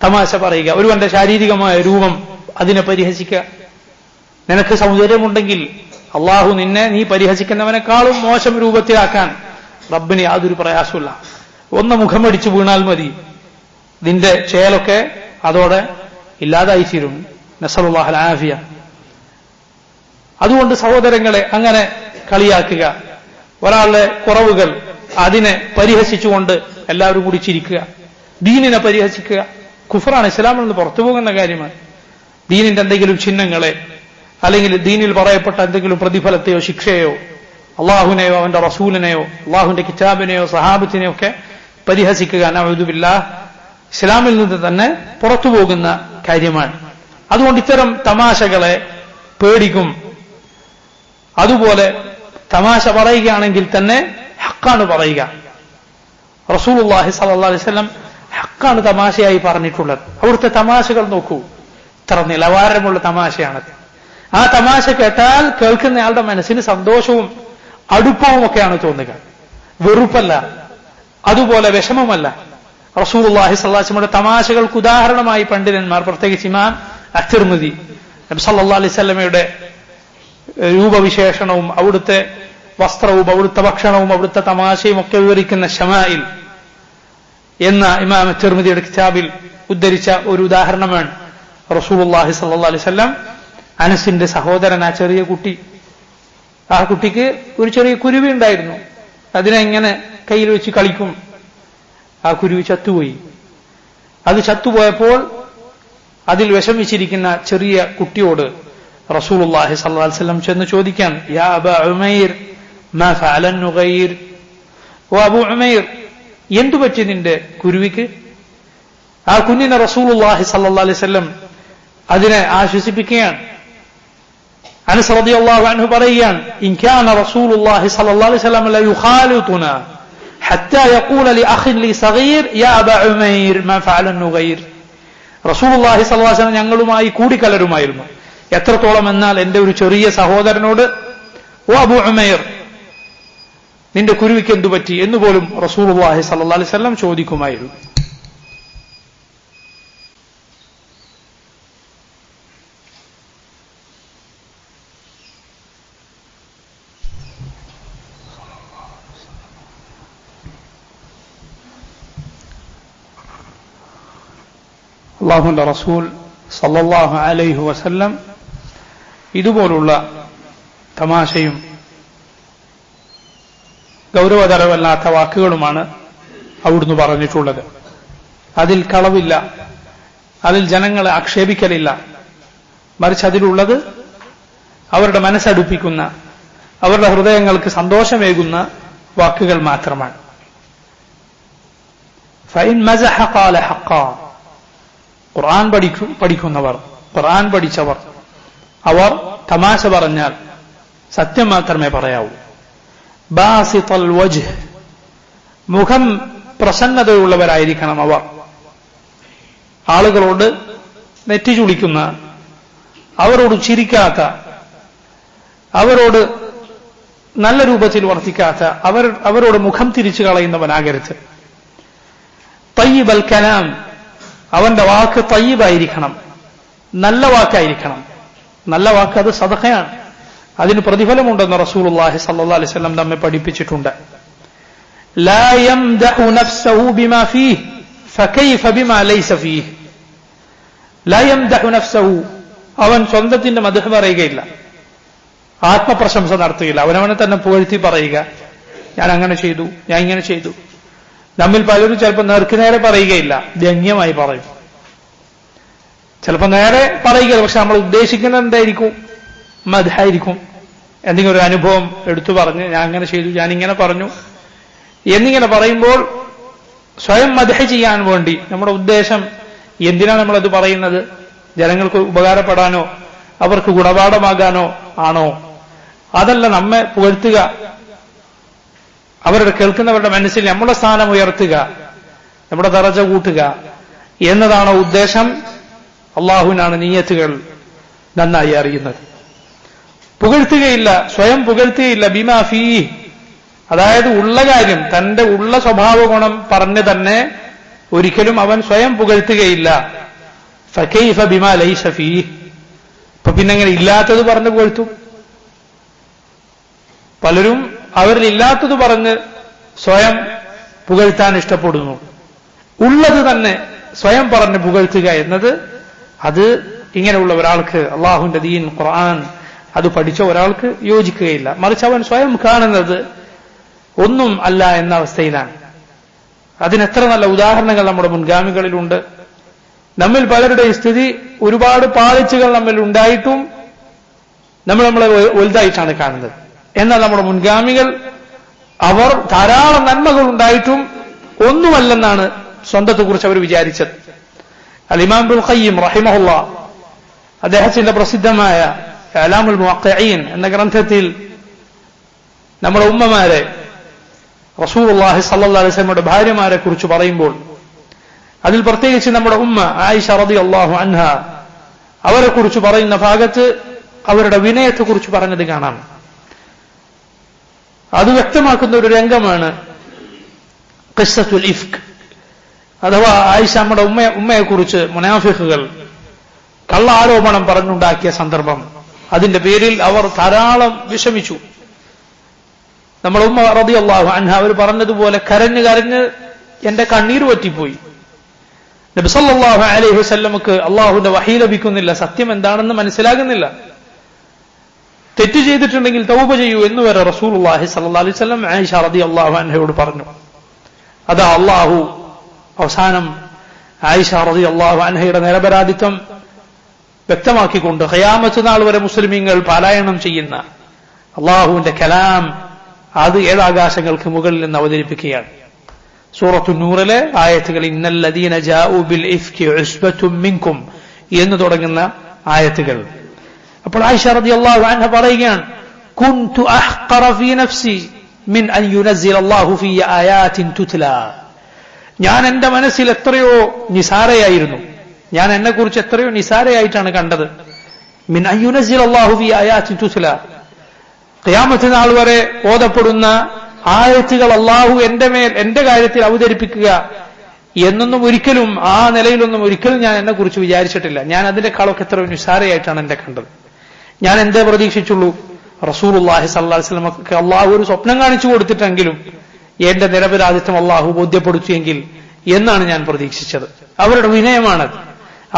തമാശ പറയുക, ഒരുവന്റെ ശാരീരികമായ രൂപം അതിനെ പരിഹസിക്കുക. നിനക്ക് സൗന്ദര്യമുണ്ടെങ്കിൽ അള്ളാഹു നിന്നെ നീ പരിഹസിക്കുന്നവനെക്കാളും മോശം രൂപത്തിലാക്കാൻ റബ്ബിന് യാതൊരു പ്രയാസമില്ല. ഒന്ന് മുഖമടിച്ചു വീണാൽ മതി, നിന്റെ ചേലൊക്കെ അതോടെ ഇല്ലാതായിത്തീരും. നസ്അലുല്ലാഹൽ ആഫിയ. അതുകൊണ്ട് സഹോദരങ്ങളെ, അങ്ങനെ കളിയാക്കുക, ഒരാളുടെ കുറവുകൾ അതിനെ പരിഹസിച്ചുകൊണ്ട് എല്ലാവരും കൂടി ചിരിക്കുക, ദീനിനെ പരിഹസിക്കുക കുഫറാണ്, ഇസ്ലാമിൽ നിന്ന് പുറത്തു പോകുന്ന കാര്യമാണ്. ദീനിന്റെ എന്തെങ്കിലും ചിഹ്നങ്ങളെ അല്ലെങ്കിൽ ദീനിൽ പറയപ്പെട്ട എന്തെങ്കിലും പ്രതിഫലത്തെയോ ശിക്ഷയോ അള്ളാഹുവിനെയോ അവന്റെ റസൂലിനെയോ അള്ളാഹുവിന്റെ കിതാബിനെയോ സഹാബത്തിനെയോ ഒക്കെ പരിഹസിക്കുക നഊദു ബില്ലാഹ് ഇസ്ലാമിൽ നിന്ന് തന്നെ പുറത്തു പോകുന്ന കാര്യമാണ്. അതുകൊണ്ട് ഇത്തരം തമാശകളെ പേടിക്കും. അതുപോലെ തമാശ പറയുകയാണെങ്കിൽ തന്നെ ഹക്കാണ് പറയുക. റസൂലുള്ളാഹി സ്വല്ലല്ലാഹു അലൈഹി വസല്ലം ഹക്കാണ് തമാശയായി പറഞ്ഞിട്ടുള്ളത്. അവിടുത്തെ തമാശകൾ നോക്കൂ. അത്ര നിലവാരമുള്ള തമാശയാണത്. ആ തമാശ കേട്ടാൽ കേൾക്കുന്നയാളുടെ മനസ്സിന് സന്തോഷവും അടുപ്പവും ഒക്കെയാണ് തോന്നുക, വെറുപ്പല്ല, അതുപോലെ വിഷമമല്ല. റസൂലുള്ളാഹി സ്വല്ലല്ലാഹു അലൈഹി വസല്ലമയുടെ തമാശകൾക്ക് ഉദാഹരണമായി പണ്ഡിതന്മാർ, പ്രത്യേകിച്ച് ഇമാം അത്തിർമിദി, നബി സല്ലല്ലാഹു അലൈഹി വസല്ലമയുടെ രൂപവിശേഷണവും അവിടുത്തെ വസ്ത്രവും അവിടുത്തെ ഭക്ഷണവും അവിടുത്തെ തമാശയും ഒക്കെ വിവരിക്കുന്ന ശമായിൽ എന്ന ഇമാം അത്തിർമിദിയുടെ കിതാബിൽ ഉദ്ധരിച്ച ഒരു ഉദാഹരണമാണ് റസൂലുള്ളാഹി സ്വല്ലല്ലാഹു അലൈഹി വസല്ലം അനസിന്റെ സഹോദരൻ, ആ ചെറിയ കുട്ടി, ആ കുട്ടിക്ക് ഒരു ചെറിയ കുരുവി ഉണ്ടായിരുന്നു. അതിനെ ഇങ്ങനെ കയ്യിൽ വെച്ച് കളിക്കും. ആ കുരുവി ചത്തുപോയി. അത് ചത്തുപോയപ്പോൾ അതിൽ വിഷമിച്ചിരിക്കുന്ന ചെറിയ കുട്ടിയോട് റസൂലുള്ളാഹി സ്വല്ലല്ലാഹു അലൈഹി വസല്ലം ചെന്ന് ചോദിക്കാൻ, യാ അബാ ഉമൈർ മാ ഫഅല നുഗൈർ, ഓ അബൂ ഉമൈർ, എന്തു പറ്റി നിന്റെ കുരുവിക്ക്? ആ കുഞ്ഞിനെ റസൂലുള്ളാഹി സ്വല്ലല്ലാഹു അലൈഹി വസല്ലം അതിനെ ആശ്വസിപ്പിക്കുകയാണ്. അനസ് റളിയല്ലാഹു അൻഹു പറയുകയാണ്, ഇൻ കാന റസൂലുള്ളാഹി സ്വല്ലല്ലാഹു അലൈഹി വസല്ലം ല യുഖാലിതുനാ ഹത്താ യഖൂല ലി അഖിൻ ലി സഗീർ യാ അബാ ഉമൈർ മാ ഫഅല നുഗൈർ. റസൂലുള്ളാഹി സ്വല്ലല്ലാഹു അലൈഹി വസല്ലം ഞങ്ങളുമായി കൂടിക്കലരുമായിരുന്നു. എത്രത്തോളം എന്നാൽ എന്റെ ഒരു ചെറിയ സഹോദരനോട്, ഓ അബൂ ഉമൈർ, നിന്റെ കുരുവിക്ക് എന്തു പറ്റി എന്നുപോലും റസൂലുള്ളാഹി സ്വല്ലല്ലാഹു അലൈഹി വസല്ലം ചോദിക്കുമായിരുന്നു. അല്ലാഹുവിന്റെ റസൂൽ സല്ലല്ലാഹു അലൈഹി വസല്ലം ഇതുപോലുള്ള തമാശയും ഗൗരവതരമല്ലാത്ത വാക്കുകളുമാണ് അവിടുന്ന് പറഞ്ഞിട്ടുള്ളത്. അതിൽ കളവില്ല, അതിൽ ജനങ്ങളെ ആക്ഷേപിക്കലില്ല. മറിച്ച് അതിലുള്ളത് അവരുടെ മനസ്സടുപ്പിക്കുന്ന, അവരുടെ ഹൃദയങ്ങൾക്ക് സന്തോഷമേകുന്ന വാക്കുകൾ മാത്രമാണ്. ഫൈൻ മസഹ ഖാല ഹഖ്ഖാ, ഖുർആൻ പഠിക്കുന്നവർ, ഖുർആൻ പഠിച്ചവർ, അവർ തമാശ പറഞ്ഞാൽ സത്യം മാത്രമേ പറയാവൂ. ബാസിത്തൽ വജ്ഹ്, മുഖം പ്രസന്നതയുള്ളവരായിരിക്കണം അവർ. ആളുകളോട് നെറ്റി ചുളിക്കുന്ന, അവരോട് ചിരിക്കാത്ത, അവരോട് നല്ല രൂപത്തിൽ വർത്തിക്കാത്ത, അവരോട് മുഖം തിരിച്ചു കളയുന്നവനാകരുത്. തയ്യിബൽ കലാം, അവന്റെ വാക്ക് തയ്യിബായിരിക്കണം, നല്ല വാക്കായിരിക്കണം. നല്ല വാക്ക് അത് സദഖയാണ്, അതിന് പ്രതിഫലമുണ്ടെന്ന് റസൂലുള്ളാഹി സ്വല്ലല്ലാഹു അലൈഹി വസല്ലം നമ്മെ പഠിപ്പിച്ചിട്ടുണ്ട്. ലാ യംദഹു നഫ്സഹു ബിമാ ഫീഹി ഫകൈഫ ബിമാ ലൈസ ഫീഹി. ലാ യംദഹു നഫ്സഹു, അവൻ സ്വന്തത്തിന്റെ മദ്ഹ് പറയുകയില്ല, ആത്മപ്രശംസ നടത്തുകയില്ല, അവനവനെ തന്നെ പുകഴ്ത്തി പറയുക, ഞാൻ അങ്ങനെ ചെയ്തു, ഞാൻ ഇങ്ങനെ ചെയ്തു. നമ്മിൽ പലരും ചിലപ്പോൾ നേർക്കുനേരെ പറയുകയില്ല, വ്യംഗ്യമായി പറയും. ചിലപ്പോൾ നേരെ പറയുക, പക്ഷെ നമ്മൾ ഉദ്ദേശിക്കുന്നത് എന്തായിരിക്കും? മദ്ഹായിരിക്കും. എന്തെങ്കിലും ഒരു അനുഭവം എടുത്തു പറഞ്ഞ്, ഞാൻ അങ്ങനെ ചെയ്തു, ഞാൻ ഇങ്ങനെ പറഞ്ഞു എന്നിങ്ങനെ പറയുമ്പോൾ സ്വയം മദ്ഹ് ചെയ്യാൻ വേണ്ടി നമ്മുടെ ഉദ്ദേശം എന്തിനാണ് നമ്മളത് പറയുന്നത്? ജനങ്ങൾക്ക് ഉപകാരപ്പെടാനോ അവർക്ക് ഗുണപാഠമാകാനോ ആണോ? അതല്ല, നമ്മെ പുകഴ്ത്തുക, അവരുടെ കേൾക്കുന്നവരുടെ മനസ്സിൽ നമ്മുടെ സ്ഥാനം ഉയർത്തുക, നമ്മുടെ ദറജ കൂട്ടുക എന്നതാണോ ഉദ്ദേശം? അള്ളാഹുവിനാണ് നിയ്യത്തുകൾ നന്നായി അറിയുന്നത്. പുകഴ്ത്തുകയില്ല, സ്വയം പുകഴ്ത്തുകയില്ല. ബിമാ ഫീഹി, അതായത് ഉള്ള കാര്യം, തന്റെ ഉള്ള സ്വഭാവ ഗുണം പറഞ്ഞ് തന്നെ ഒരിക്കലും അവൻ സ്വയം പുകഴ്ത്തുകയില്ല. ഫകൈഫ ബിമാ ലൈസ ഫീഹി, അപ്പൊ പിന്നെങ്ങനെ ഇല്ലാത്തത് പറഞ്ഞ് പുകഴ്ത്തും? പലരും അവരിൽ ഇല്ലാത്തത് പറഞ്ഞ് സ്വയം പുകഴ്ത്താൻ ഇഷ്ടപ്പെടുന്നു. ഉള്ളത് തന്നെ സ്വയം പറഞ്ഞ് പുകഴ്ത്തുക എന്നത്, അത് ഇങ്ങനെയുള്ള ഒരാൾക്ക്, അള്ളാഹുവിന്റെ ദീൻ ഖുർആൻ അത് പഠിച്ച ഒരാൾക്ക് യോജിക്കുകയില്ല. മറിച്ച് അവൻ സ്വയം കാണുന്നത് ഒന്നും അല്ല എന്ന അവസ്ഥയിലാണ്. അതിനെത്ര നല്ല ഉദാഹരണങ്ങൾ നമ്മുടെ മുൻഗാമികളിലുണ്ട്. നമ്മിൽ പലരുടെയും സ്ഥിതി, ഒരുപാട് പാളിച്ചുകൾ നമ്മിൽ ഉണ്ടായിട്ടും നമ്മളെ വലുതായിട്ടാണ് കാണുന്നത്. എന്നാൽ നമ്മുടെ മുൻഗാമികൾ, അവർ ധാരാളം നന്മകൾ ഉണ്ടായിട്ടും ഒന്നുമല്ലെന്നാണ് സ്വന്തത്തെക്കുറിച്ച് അവർ വിചാരിച്ചത്. അൽ ഇമാം ഇബ്നുൽ ഖയ്യിം റഹിമഹുല്ലാ അദ്ദേഹത്തിന്റെ പ്രസിദ്ധമായ ഇഅ്ലാമുൽ മുവഖ്ഖിഈൻ എന്ന ഗ്രന്ഥത്തിൽ നമ്മുടെ ഉമ്മമാരെ, റസൂലുള്ളാഹി സ്വല്ലല്ലാഹു അലൈഹി വസല്ലമയുടെ ഭാര്യമാരെ കുറിച്ച് പറയുമ്പോൾ അതിൽ പ്രത്യേകിച്ച് നമ്മുടെ ഉമ്മ ആയിഷ റളിയല്ലാഹു അൻഹ, അവരെ കുറിച്ച് പറയുന്ന ഭാഗത്ത് അവരുടെ വിനയത്തെക്കുറിച്ച് പറഞ്ഞത് കാണാം. അത് വ്യക്തമാക്കുന്ന ഒരു രംഗമാണ് ഖിസ്സത്തുൽ ഇഫ്ക്, അഥവാ ആയിഷയുടെ ഉമ്മയെക്കുറിച്ച് മുനാഫിഖുകൾ കള്ള ആരോപണം പറഞ്ഞുണ്ടാക്കിയ സന്ദർഭം. അതിന്റെ പേരിൽ അവർ ധാരാളം വിഷമിച്ചു. നമ്മുടെ ഉമ്മ റളിയല്ലാഹു അൻഹ അവർ പറഞ്ഞതുപോലെ കരഞ്ഞ് കരഞ്ഞ് എന്റെ കണ്ണീർ വറ്റിപ്പോയി. നബി സല്ലല്ലാഹു അലൈഹി വസല്ലമക്ക് അള്ളാഹുവിന്റെ വഹി ലഭിക്കുന്നില്ല, സത്യം എന്താണെന്ന് മനസ്സിലാകുന്നില്ല. തെറ്റ് ചെയ്തിട്ടുണ്ടെങ്കിൽ തൗബ ചെയ്യൂ എന്ന് വരെ റസൂലുള്ളാഹി സ്വല്ലല്ലാഹു അലൈഹി വസല്ലം ആയിഷ റളിയല്ലാഹു അൻഹയോട് പറഞ്ഞു. അതാ അള്ളാഹു അവസാനം ആയിഷ റളിയല്ലാഹു അൻഹയുടെ നിരപരാധിത്വം വ്യക്തമാക്കിക്കൊണ്ട് ഖിയാമത്ത് നാൾ വരെ മുസ്ലിമീങ്ങൾ പാരായണം ചെയ്യുന്ന അള്ളാഹുവിന്റെ കലാം അത് 7 ആകാശങ്ങൾക്ക് മുകളിൽ നിന്ന് അവതരിപ്പിക്കുകയാണ്. സൂറത്തു നൂറിലെ ആയത്തുകൾ ഇന്നല്ലദീന ജാഉ ബിൽ ഇഫ്കി ഉസ്ബത്തും മിൻകും എന്ന് തുടങ്ങുന്ന ആയത്തുകൾ. അപ്പോൾ ആയിഷ റളിയല്ലാഹു അൻഹ പറയുകയാണ്, കുൻതു അഹ്ഖറ ഫീ നഫ്സി മിൻ അൻ യുനസ്സില അല്ലാഹു ഫീ ആയാതിൻ തുത്ലാ. ഞാൻ എന്റെ മനസ്സിൽ എത്രയോ നിസാരയായിരുന്നു, ഞാൻ എന്നെക്കുറിച്ച് എത്രയോ നിസാരയായിട്ടാണ് കണ്ടത്. മിൻ അൻ യുനസ്സില അല്ലാഹു ഫീ ആയാതിൻ തുത്ലാ, ഖിയാമത്ത് നാൾ വരെ ഓതപ്പെടുന്ന ആയത്തുകൾ അള്ളാഹു എന്റെ കാര്യത്തിൽ അവതരിപ്പിക്കുക എന്നൊന്നും ഒരിക്കലും, ആ നിലയിലൊന്നും ഒരിക്കലും ഞാൻ എന്നെക്കുറിച്ച് വിചാരിച്ചിട്ടില്ല. ഞാൻ അതിനേക്കാളൊക്കെ എത്രയോ നിസാരയായിട്ടാണ് എന്നെ കണ്ടത്. ഞാൻ എന്തേ പ്രതീക്ഷിച്ചുള്ളൂ, റസൂലുള്ളാഹി സ്വല്ലല്ലാഹു അലൈഹി വസല്ലമക്ക് അള്ളാഹു ഒരു സ്വപ്നം കാണിച്ചു കൊടുത്തിട്ടെങ്കിലും എന്റെ നിരപരാധിത്വം അള്ളാഹു ബോധ്യപ്പെടുത്തിയെങ്കിൽ എന്നാണ് ഞാൻ പ്രതീക്ഷിച്ചത്. അവരുടെ വിനയമാണത്.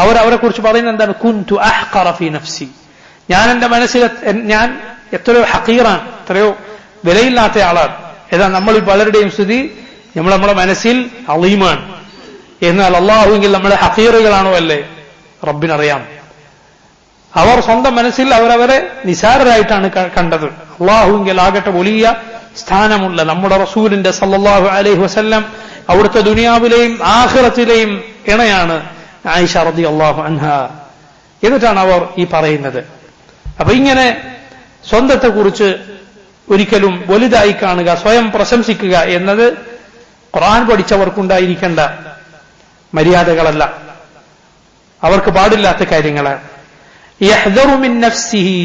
അവരെ കുറിച്ച് പറയുന്നത് എന്താണ്? കുൻതു അഹ്ഖറ ഫീ നഫ്സി, ഞാൻ എന്റെ മനസ്സിൽ ഞാൻ എത്രയോ ഹഖീറാണ്, എത്രയോ വിലയില്ലാത്ത ആളാണ്. ഏതാ നമ്മൾ പലരുടെയും സ്ഥിതി, നമ്മുടെ മനസ്സിൽ അളീമാണ്, എന്നാൽ അള്ളാഹുവെങ്കിൽ നമ്മളെ ഹഖീറുകളാണോ അല്ലേ റബ്ബിനറിയാം. അവർ സ്വന്തം മനസ്സിൽ അവരവരെ നിസാരരായിട്ടാണ് കണ്ടത്. അള്ളാഹുവെങ്കിൽ ആകട്ടെ വലിയ സ്ഥാനമുള്ള നമ്മുടെ റസൂലിന്റെ സല്ലല്ലാഹു അലൈഹി വസല്ലം അവിടുത്തെ ദുനിയാവിലെയും ആഖിറത്തിലെയും ഇണയാണ് ആയിഷ റളിയല്ലാഹു അൻഹ. എന്നിട്ടാണ് അവർ ഈ പറയുന്നത്. അപ്പൊ ഇങ്ങനെ സ്വന്തത്തെക്കുറിച്ച് ഒരിക്കലും വലുതായി കാണുക, സ്വയം പ്രശംസിക്കുക എന്നത് ഖുർആൻ പഠിച്ചവർക്കുണ്ടായിരിക്കേണ്ട മര്യാദകളല്ല, അവർക്ക് പാടില്ലാത്ത കാര്യങ്ങളാണ്. യഹ്ദറു മിൻ നഫ്സിഹി,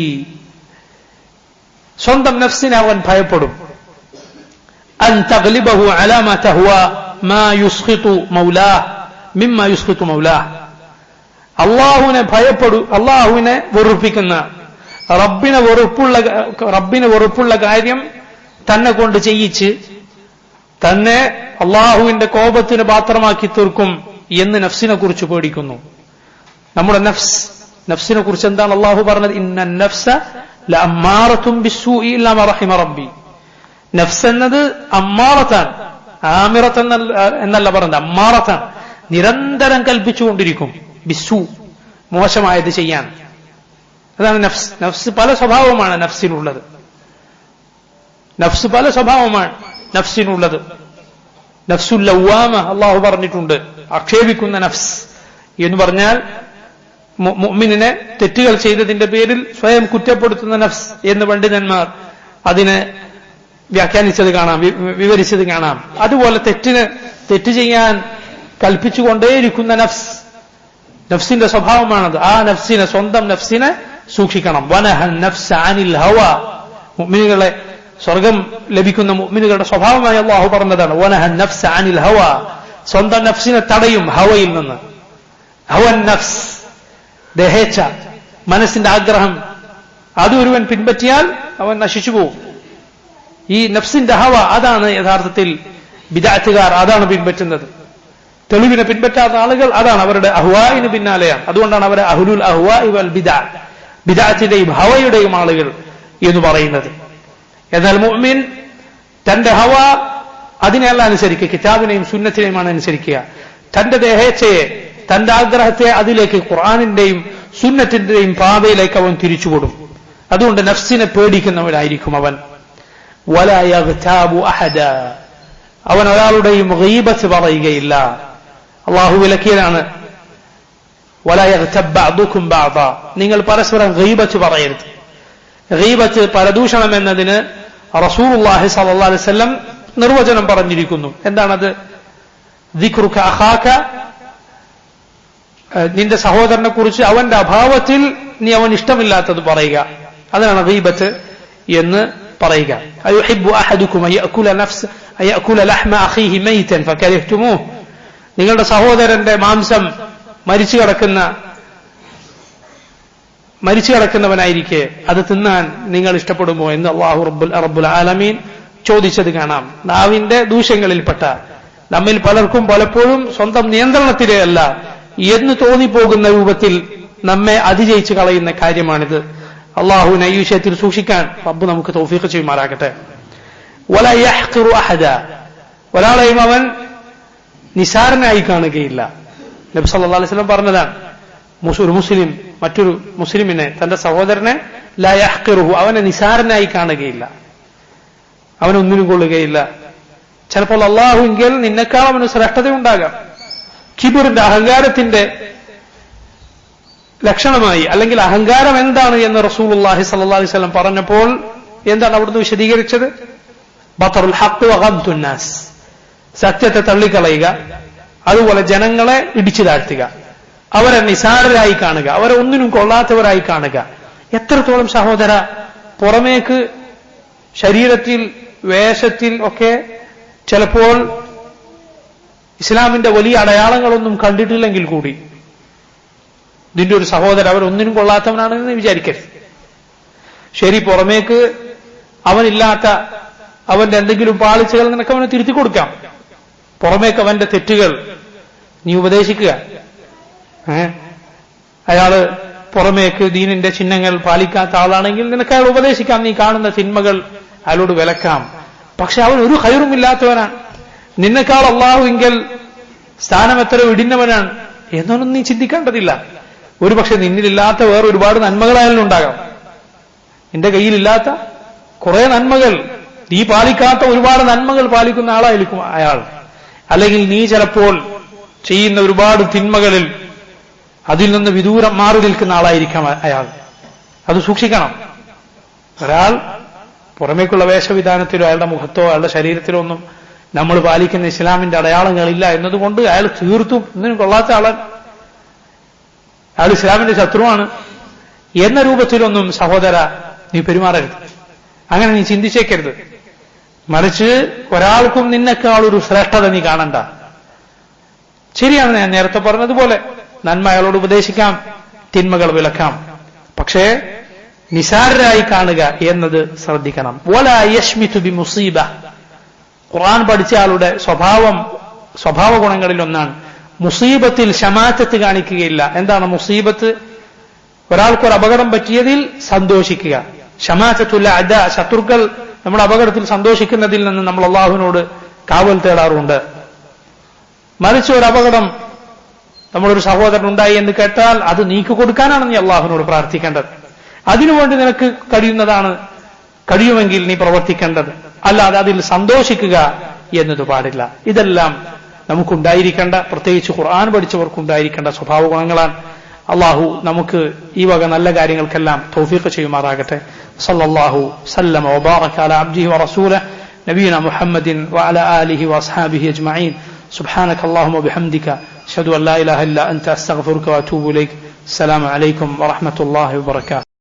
സ്വന്തം നഫ്സിനെ അവൻ ഭയപ്പെടും. അൻ തഗ്ലിബഹു അലാ മാ തഹ്വാ മാ യുസ്ഖിതു മൗലാഹ് മിമ്മാ യുസ്ഖിതു മൗലാഹ്, അള്ളാഹുവിനെ വെറുപ്പിക്കുന്ന, റബ്ബിന് വെറുപ്പുള്ള കാര്യം തന്നെ കൊണ്ട് ചെയ്യിച്ച് തന്നെ അള്ളാഹുവിന്റെ കോപത്തിന് പാത്രമാക്കി തീർക്കും എന്ന് നഫ്സിനെ കുറിച്ച് പേടിക്കുന്നു. നമ്മുടെ നഫ്സിനെ കുറിച്ച് എന്താണ് അള്ളാഹു പറഞ്ഞത്? ഇന്ന നഫ്സ ലഅമ്മാറത്തുൻ ബിസ്സൂഇ ഇല്ലാ മാ റഹിമ റബ്ബി. നഫ്സ് എന്നത് അമ്മാറത്താണ്, ആമിറത്ത് എന്നല്ല പറഞ്ഞത്, അമ്മാറത്താണ്. നിരന്തരം കൽപ്പിച്ചുകൊണ്ടിരിക്കും ബിസ്സൂ, മോശമായത് ചെയ്യാൻ. അതാണ് നഫ്സ്. നഫ്സ് പല സ്വഭാവമാണ് നഫ്സിനുള്ളത്. നഫ്സ് പല സ്വഭാവമാണ് നഫ്സിനുള്ളത്. നഫ്സുൽ ലവ്വാമ അള്ളാഹു പറഞ്ഞിട്ടുണ്ട്, ആക്ഷേപിക്കുന്ന നഫ്സ് എന്ന് പറഞ്ഞാൽ മുഅ്മിനിനെ തെറ്റുകൾ ചെയ്തതിന്റെ പേരിൽ സ്വയം കുറ്റപ്പെടുത്തുന്ന നഫ്സ് എന്ന് പണ്ഡിതന്മാർ അതിനെ വ്യാഖ്യാനിച്ചത് കാണാം, വിവരിച്ചത് കാണാം. അതുപോലെ തെറ്റ് ചെയ്യാൻ കൽപ്പിച്ചുകൊണ്ടേയിരിക്കുന്ന നഫ്സിന്റെ സ്വഭാവമാണത്. ആ നഫ്സിനെ, സ്വന്തം നഫ്സിനെ സൂക്ഷിക്കണം. വനഹൻ നഫ്സ അനിൽ ഹവ, മുഅ്മിനുകളെ സ്വർഗം ലഭിക്കുന്ന മുഅ്മിനുകളുടെ സ്വഭാവമായി അല്ലാഹു പറഞ്ഞതാണ്. വനഹൻ നഫ്സ അനിൽ ഹവ, സ്വന്തം നഫ്സിനെ തടയും ഹവയിൽ നിന്ന്. ഹവൻ നഫ്സ്, ദേഹേച്ഛ, മനസ്സിന്റെ ആഗ്രഹം, അത് ഒരുവൻ പിൻപറ്റിയാൽ അവൻ നശിച്ചു പോകും. ഈ നഫ്സിന്റെ ഹവ അതാണ് യഥാർത്ഥത്തിൽ ബിദ്അത്തുകാർ അതാണ് പിൻപറ്റുന്നത്. തെളിവിനെ പിൻപറ്റാത്ത ആളുകൾ അതാണ്, അവരുടെ അഹ്വാഇന് പിന്നാലെയാണ്. അതുകൊണ്ടാണ് അവരെ അഹ്ലുൽ അഹ്വാഇ വൽ ബിദ്അ, ബിദ്അത്തിന്റെയും ഹവയുടെയും ആളുകൾ എന്ന് പറയുന്നത്. എന്നാൽ മുഅ്മിൻ തന്റെ ഹവ അതിനെയല്ല അനുസരിക്കുക, കിതാബിനെയും സുന്നത്തിനെയുമാണ് അനുസരിക്കുക. തന്റെ ദേഹേച്ഛയെ, തന്റെ ആഗ്രഹത്തെ അതിലേക്ക് ഖുർആനിന്റെയും സുന്നത്തിന്റെയും പാതയിലേക്ക് അവൻ തിരിച്ചുവിടും. അതുകൊണ്ട് നഫ്സിനെ പേടിക്കുന്നവനായിരിക്കും അവൻ. വലാ യഗ്താബു അഹദ, അവൻ ഒരാളുടെയും ഗീബത്ത് പറയുകയില്ല. അള്ളാഹു വിലക്കിയതാണ്. വലാ യഗ്തബ് ബഅ്ദുകും ബഅ്ദ, നിങ്ങൾ പരസ്പരം ഗീബത്ത് പറയരുത്. ഗീബത്ത്, പരദൂഷണം എന്നതിന് റസൂലുള്ളാഹി സ്വല്ലല്ലാഹു അലൈഹി വസല്ലം നിർവചനം പറഞ്ഞിരിക്കുന്നു. എന്താണത്? ദിക്റുക അഖാക നിന്റെ സഹോദരനെ കുറിച്ച് അവന്റെ അഭാവത്തിൽ നീ അവൻ ഇഷ്ടമില്ലാത്തത് പറയുക. അതാണ് ഗീബത്ത് എന്ന് പറയുക. അയുഹിബ്ബു അഹദുകും അയഅകുല ലഹ്മ അഖീഹി മൈതൻ ഫകരിഹ്തുമൂഹ്. നിങ്ങളുടെ സഹോദരന്റെ മാംസം മരിച്ചു കിടക്കുന്നവനായിരിക്കെ അത് തിന്നാൻ നിങ്ങൾ ഇഷ്ടപ്പെടുമോ എന്ന് അല്ലാഹു റബ്ബുൽ ആലമീൻ ചോദിച്ചത് കാണാം. നാവിന്റെ ദൂഷ്യങ്ങളിൽപ്പെട്ട നമ്മിൽ പലർക്കും പലപ്പോഴും സ്വന്തം നിയന്ത്രണത്തിലേ അല്ല എന്ന് തോന്നിപ്പോകുന്ന രൂപത്തിൽ നമ്മെ അതിജയിച്ചു കളയുന്ന കാര്യമാണിത്. അള്ളാഹുവിനെ ഈ വിഷയത്തിൽ സൂക്ഷിക്കാൻ റബ്ബ് നമുക്ക് തൗഫീഖ് ചെയ്യുമാറാകട്ടെ. വലാ യഹ്ഖിറു അഹദ, ഒരാളെയും അവൻ നിസാരനായി കാണുകയില്ല. നബി സല്ലല്ലാഹു അലൈഹി വസല്ലം പറഞ്ഞതാണ്, ഒരു മുസ്ലിം മറ്റൊരു മുസ്ലിമിനെ, തന്റെ സഹോദരനെ ലാ യഹ്ഖിറുഹു, അവനെ നിസാരനായി കാണുകയില്ല, അവനൊന്നിനും കൊള്ളുകയില്ല. ചിലപ്പോൾ അള്ളാഹുവിൽ നിന്നെക്കാൾ അവന് ശ്രേഷ്ഠതയുണ്ടാകാം. കിബിറിന്റെ അഹങ്കാരത്തിന്റെ ലക്ഷണമായി, അല്ലെങ്കിൽ അഹങ്കാരം എന്താണ് എന്ന് റസൂലുള്ളാഹി സ്വല്ലല്ലാഹു അലൈഹി വസല്ലം പറഞ്ഞപ്പോൾ എന്താണ് അവിടുന്ന് വിശദീകരിച്ചത്? ബതറുൽ ഹഖ് വ ഗദ്ദുൻ നാസ്, സത്യത്തെ തള്ളിക്കളയുക, അതുപോലെ ജനങ്ങളെ ഇടിച്ചു താഴ്ത്തുക, അവരെ നിസാരരായി കാണുക, അവരെ ഒന്നിനും കൊള്ളാത്തവരായി കാണുക. എത്രത്തോളം സഹോദര, പുറമേക്ക് ശരീരത്തിൽ വേഷത്തിൽ ഒക്കെ ചിലപ്പോൾ ഇസ്ലാമിന്റെ വലിയ അടയാളങ്ങളൊന്നും കണ്ടിട്ടില്ലെങ്കിൽ കൂടി ഇതിന്റെ ഒരു സഹോദരൻ അവരൊന്നിനും കൊള്ളാത്തവനാണെന്ന് വിചാരിക്കരുത്. ശരി, പുറമേക്ക് അവനില്ലാത്ത അവന്റെ എന്തെങ്കിലും പാളിച്ചകൾ നിനക്ക് അവനെ തിരുത്തി കൊടുക്കാം. പുറമേക്ക് അവന്റെ തെറ്റുകൾ നീ ഉപദേശിക്കുക. അയാള് പുറമേക്ക് ദീനിന്റെ ചിഹ്നങ്ങൾ പാലിക്കാത്ത ആളാണെങ്കിൽ നിനക്ക് അയാൾ ഉപദേശിക്കാം, നീ കാണുന്ന തിന്മകൾ അയാളോട് വിലക്കാം. പക്ഷെ അവൻ ഒരു ഖൈറുമില്ലാത്തവനാണ്, നിന്നെക്കാൾ അള്ളാഹുവിങ്കൽ സ്ഥാനം എത്ര ഇടിഞ്ഞവനാണ് എന്നൊന്നും നീ ചിന്തിക്കേണ്ടതില്ല. ഒരുപക്ഷെ നിന്നിലില്ലാത്ത വേറെ ഒരുപാട് നന്മകൾ അയാളിനുണ്ടാകാം. നിന്റെ കയ്യിലില്ലാത്ത കുറെ നന്മകൾ, നീ പാലിക്കാത്ത ഒരുപാട് നന്മകൾ പാലിക്കുന്ന ആളായിരിക്കും അയാൾ. അല്ലെങ്കിൽ നീ ചിലപ്പോൾ ചെയ്യുന്ന ഒരുപാട് തിന്മകളിൽ അതിൽ നിന്ന് വിദൂരം മാറി നിൽക്കുന്ന ആളായിരിക്കാം അയാൾ. അത് സൂക്ഷിക്കണം. ഒരാൾ പുറമേക്കുള്ള വേഷവിധാനത്തിലോ അയാളുടെ മുഖത്തോ അയാളുടെ ശരീരത്തിലോ ഒന്നും നമ്മൾ പാലിക്കുന്ന ഇസ്ലാമിന്റെ അടയാളങ്ങളില്ല എന്നതുകൊണ്ട് അയാൾ തീർത്തും ഒന്നിനും കൊള്ളാത്ത ആളാണ്, അയാൾ ഇസ്ലാമിന്റെ ശത്രുവാണ് എന്ന രൂപത്തിലൊന്നും സഹോദര നീ പെരുമാറരുത്. അങ്ങനെ നീ ചിന്തിച്ചേക്കരുത്. മറിച്ച് ഒരാൾക്കും നിന്നെക്കാൾ ഒരു ശ്രേഷ്ഠത നീ കാണണ്ട. ശരിയാണ്, ഞാൻ നേരത്തെ പറഞ്ഞതുപോലെ നന്മ അയാളോട് ഉപദേശിക്കാം, തിന്മകൾ വിലക്കാം. പക്ഷേ നിസാരരായി കാണുക എന്നത് ശ്രദ്ധിക്കണം. വലാ യശ്മിതു ബിമുസീബ, ഖുർആൻ പഠിച്ച ആളുടെ സ്വഭാവ ഗുണങ്ങളിൽ ഒന്നാണ് മുസീബത്തിൽ ശമാഅത്ത് കാണിക്കുകയില്ല. എന്താണ് മുസീബത്ത്? ഒരാൾക്കൊരു അപകടം പറ്റിയതിൽ സന്തോഷിക്കുക. ശമാഅത്തുൽ അദാ, ശത്രുക്കൾ നമ്മുടെ അപകടത്തിൽ സന്തോഷിക്കുന്നതിൽ നിന്ന് നമ്മൾ അള്ളാഹുവിനോട് കാവൽ തേടാറുണ്ട്. മറിച്ച് ഒരു അപകടം നമ്മളൊരു സഹോദരൻ ഉണ്ടായി എന്ന് കേട്ടാൽ അത് നീക്കി കൊടുക്കാനാണ് നീ അള്ളാഹുവിനോട് പ്രാർത്ഥിക്കേണ്ടത്. അതിനുവേണ്ടി നിനക്ക് കഴിയുമെങ്കിൽ നീ പ്രവർത്തിക്കേണ്ടത്, അല്ലാതെ അതിൽ സന്തോഷിക്കുക എന്നത് പാടില്ല. ഇതെല്ലാം നമുക്കുണ്ടായിരിക്കേണ്ട, പ്രത്യേകിച്ച് ഖുർആൻ പഠിച്ചവർക്കുണ്ടായിരിക്കേണ്ട സ്വഭാവ ഗുണങ്ങളാണ്. അള്ളാഹു നമുക്ക് ഈ വക നല്ല കാര്യങ്ങൾക്കെല്ലാം തൗഫീഖ് ചെയ്യുമാറാകട്ടെ. സല്ലല്ലാഹു സല്ലമ വബാറക അലാ അബ്ദിഹി വറസൂലിഹി നബിയിന മുഹമ്മദിൻ വഅലാ ആലിഹി വഅസ്ഹാബിഹി അജ്മഈൻ. സുബ്ഹാനക അല്ലാഹുമ്മ വബിഹംദിക അഷ്ഹദു അൻ ലാ ഇലാഹ ഇല്ലാ അൻത അസ്തഗ്ഫിറുക വഅതൂബു ഇലൈക്. അസ്സലാമു അലൈക്കും വറഹ്മത്തുള്ളാഹി വബറകാതുഹു.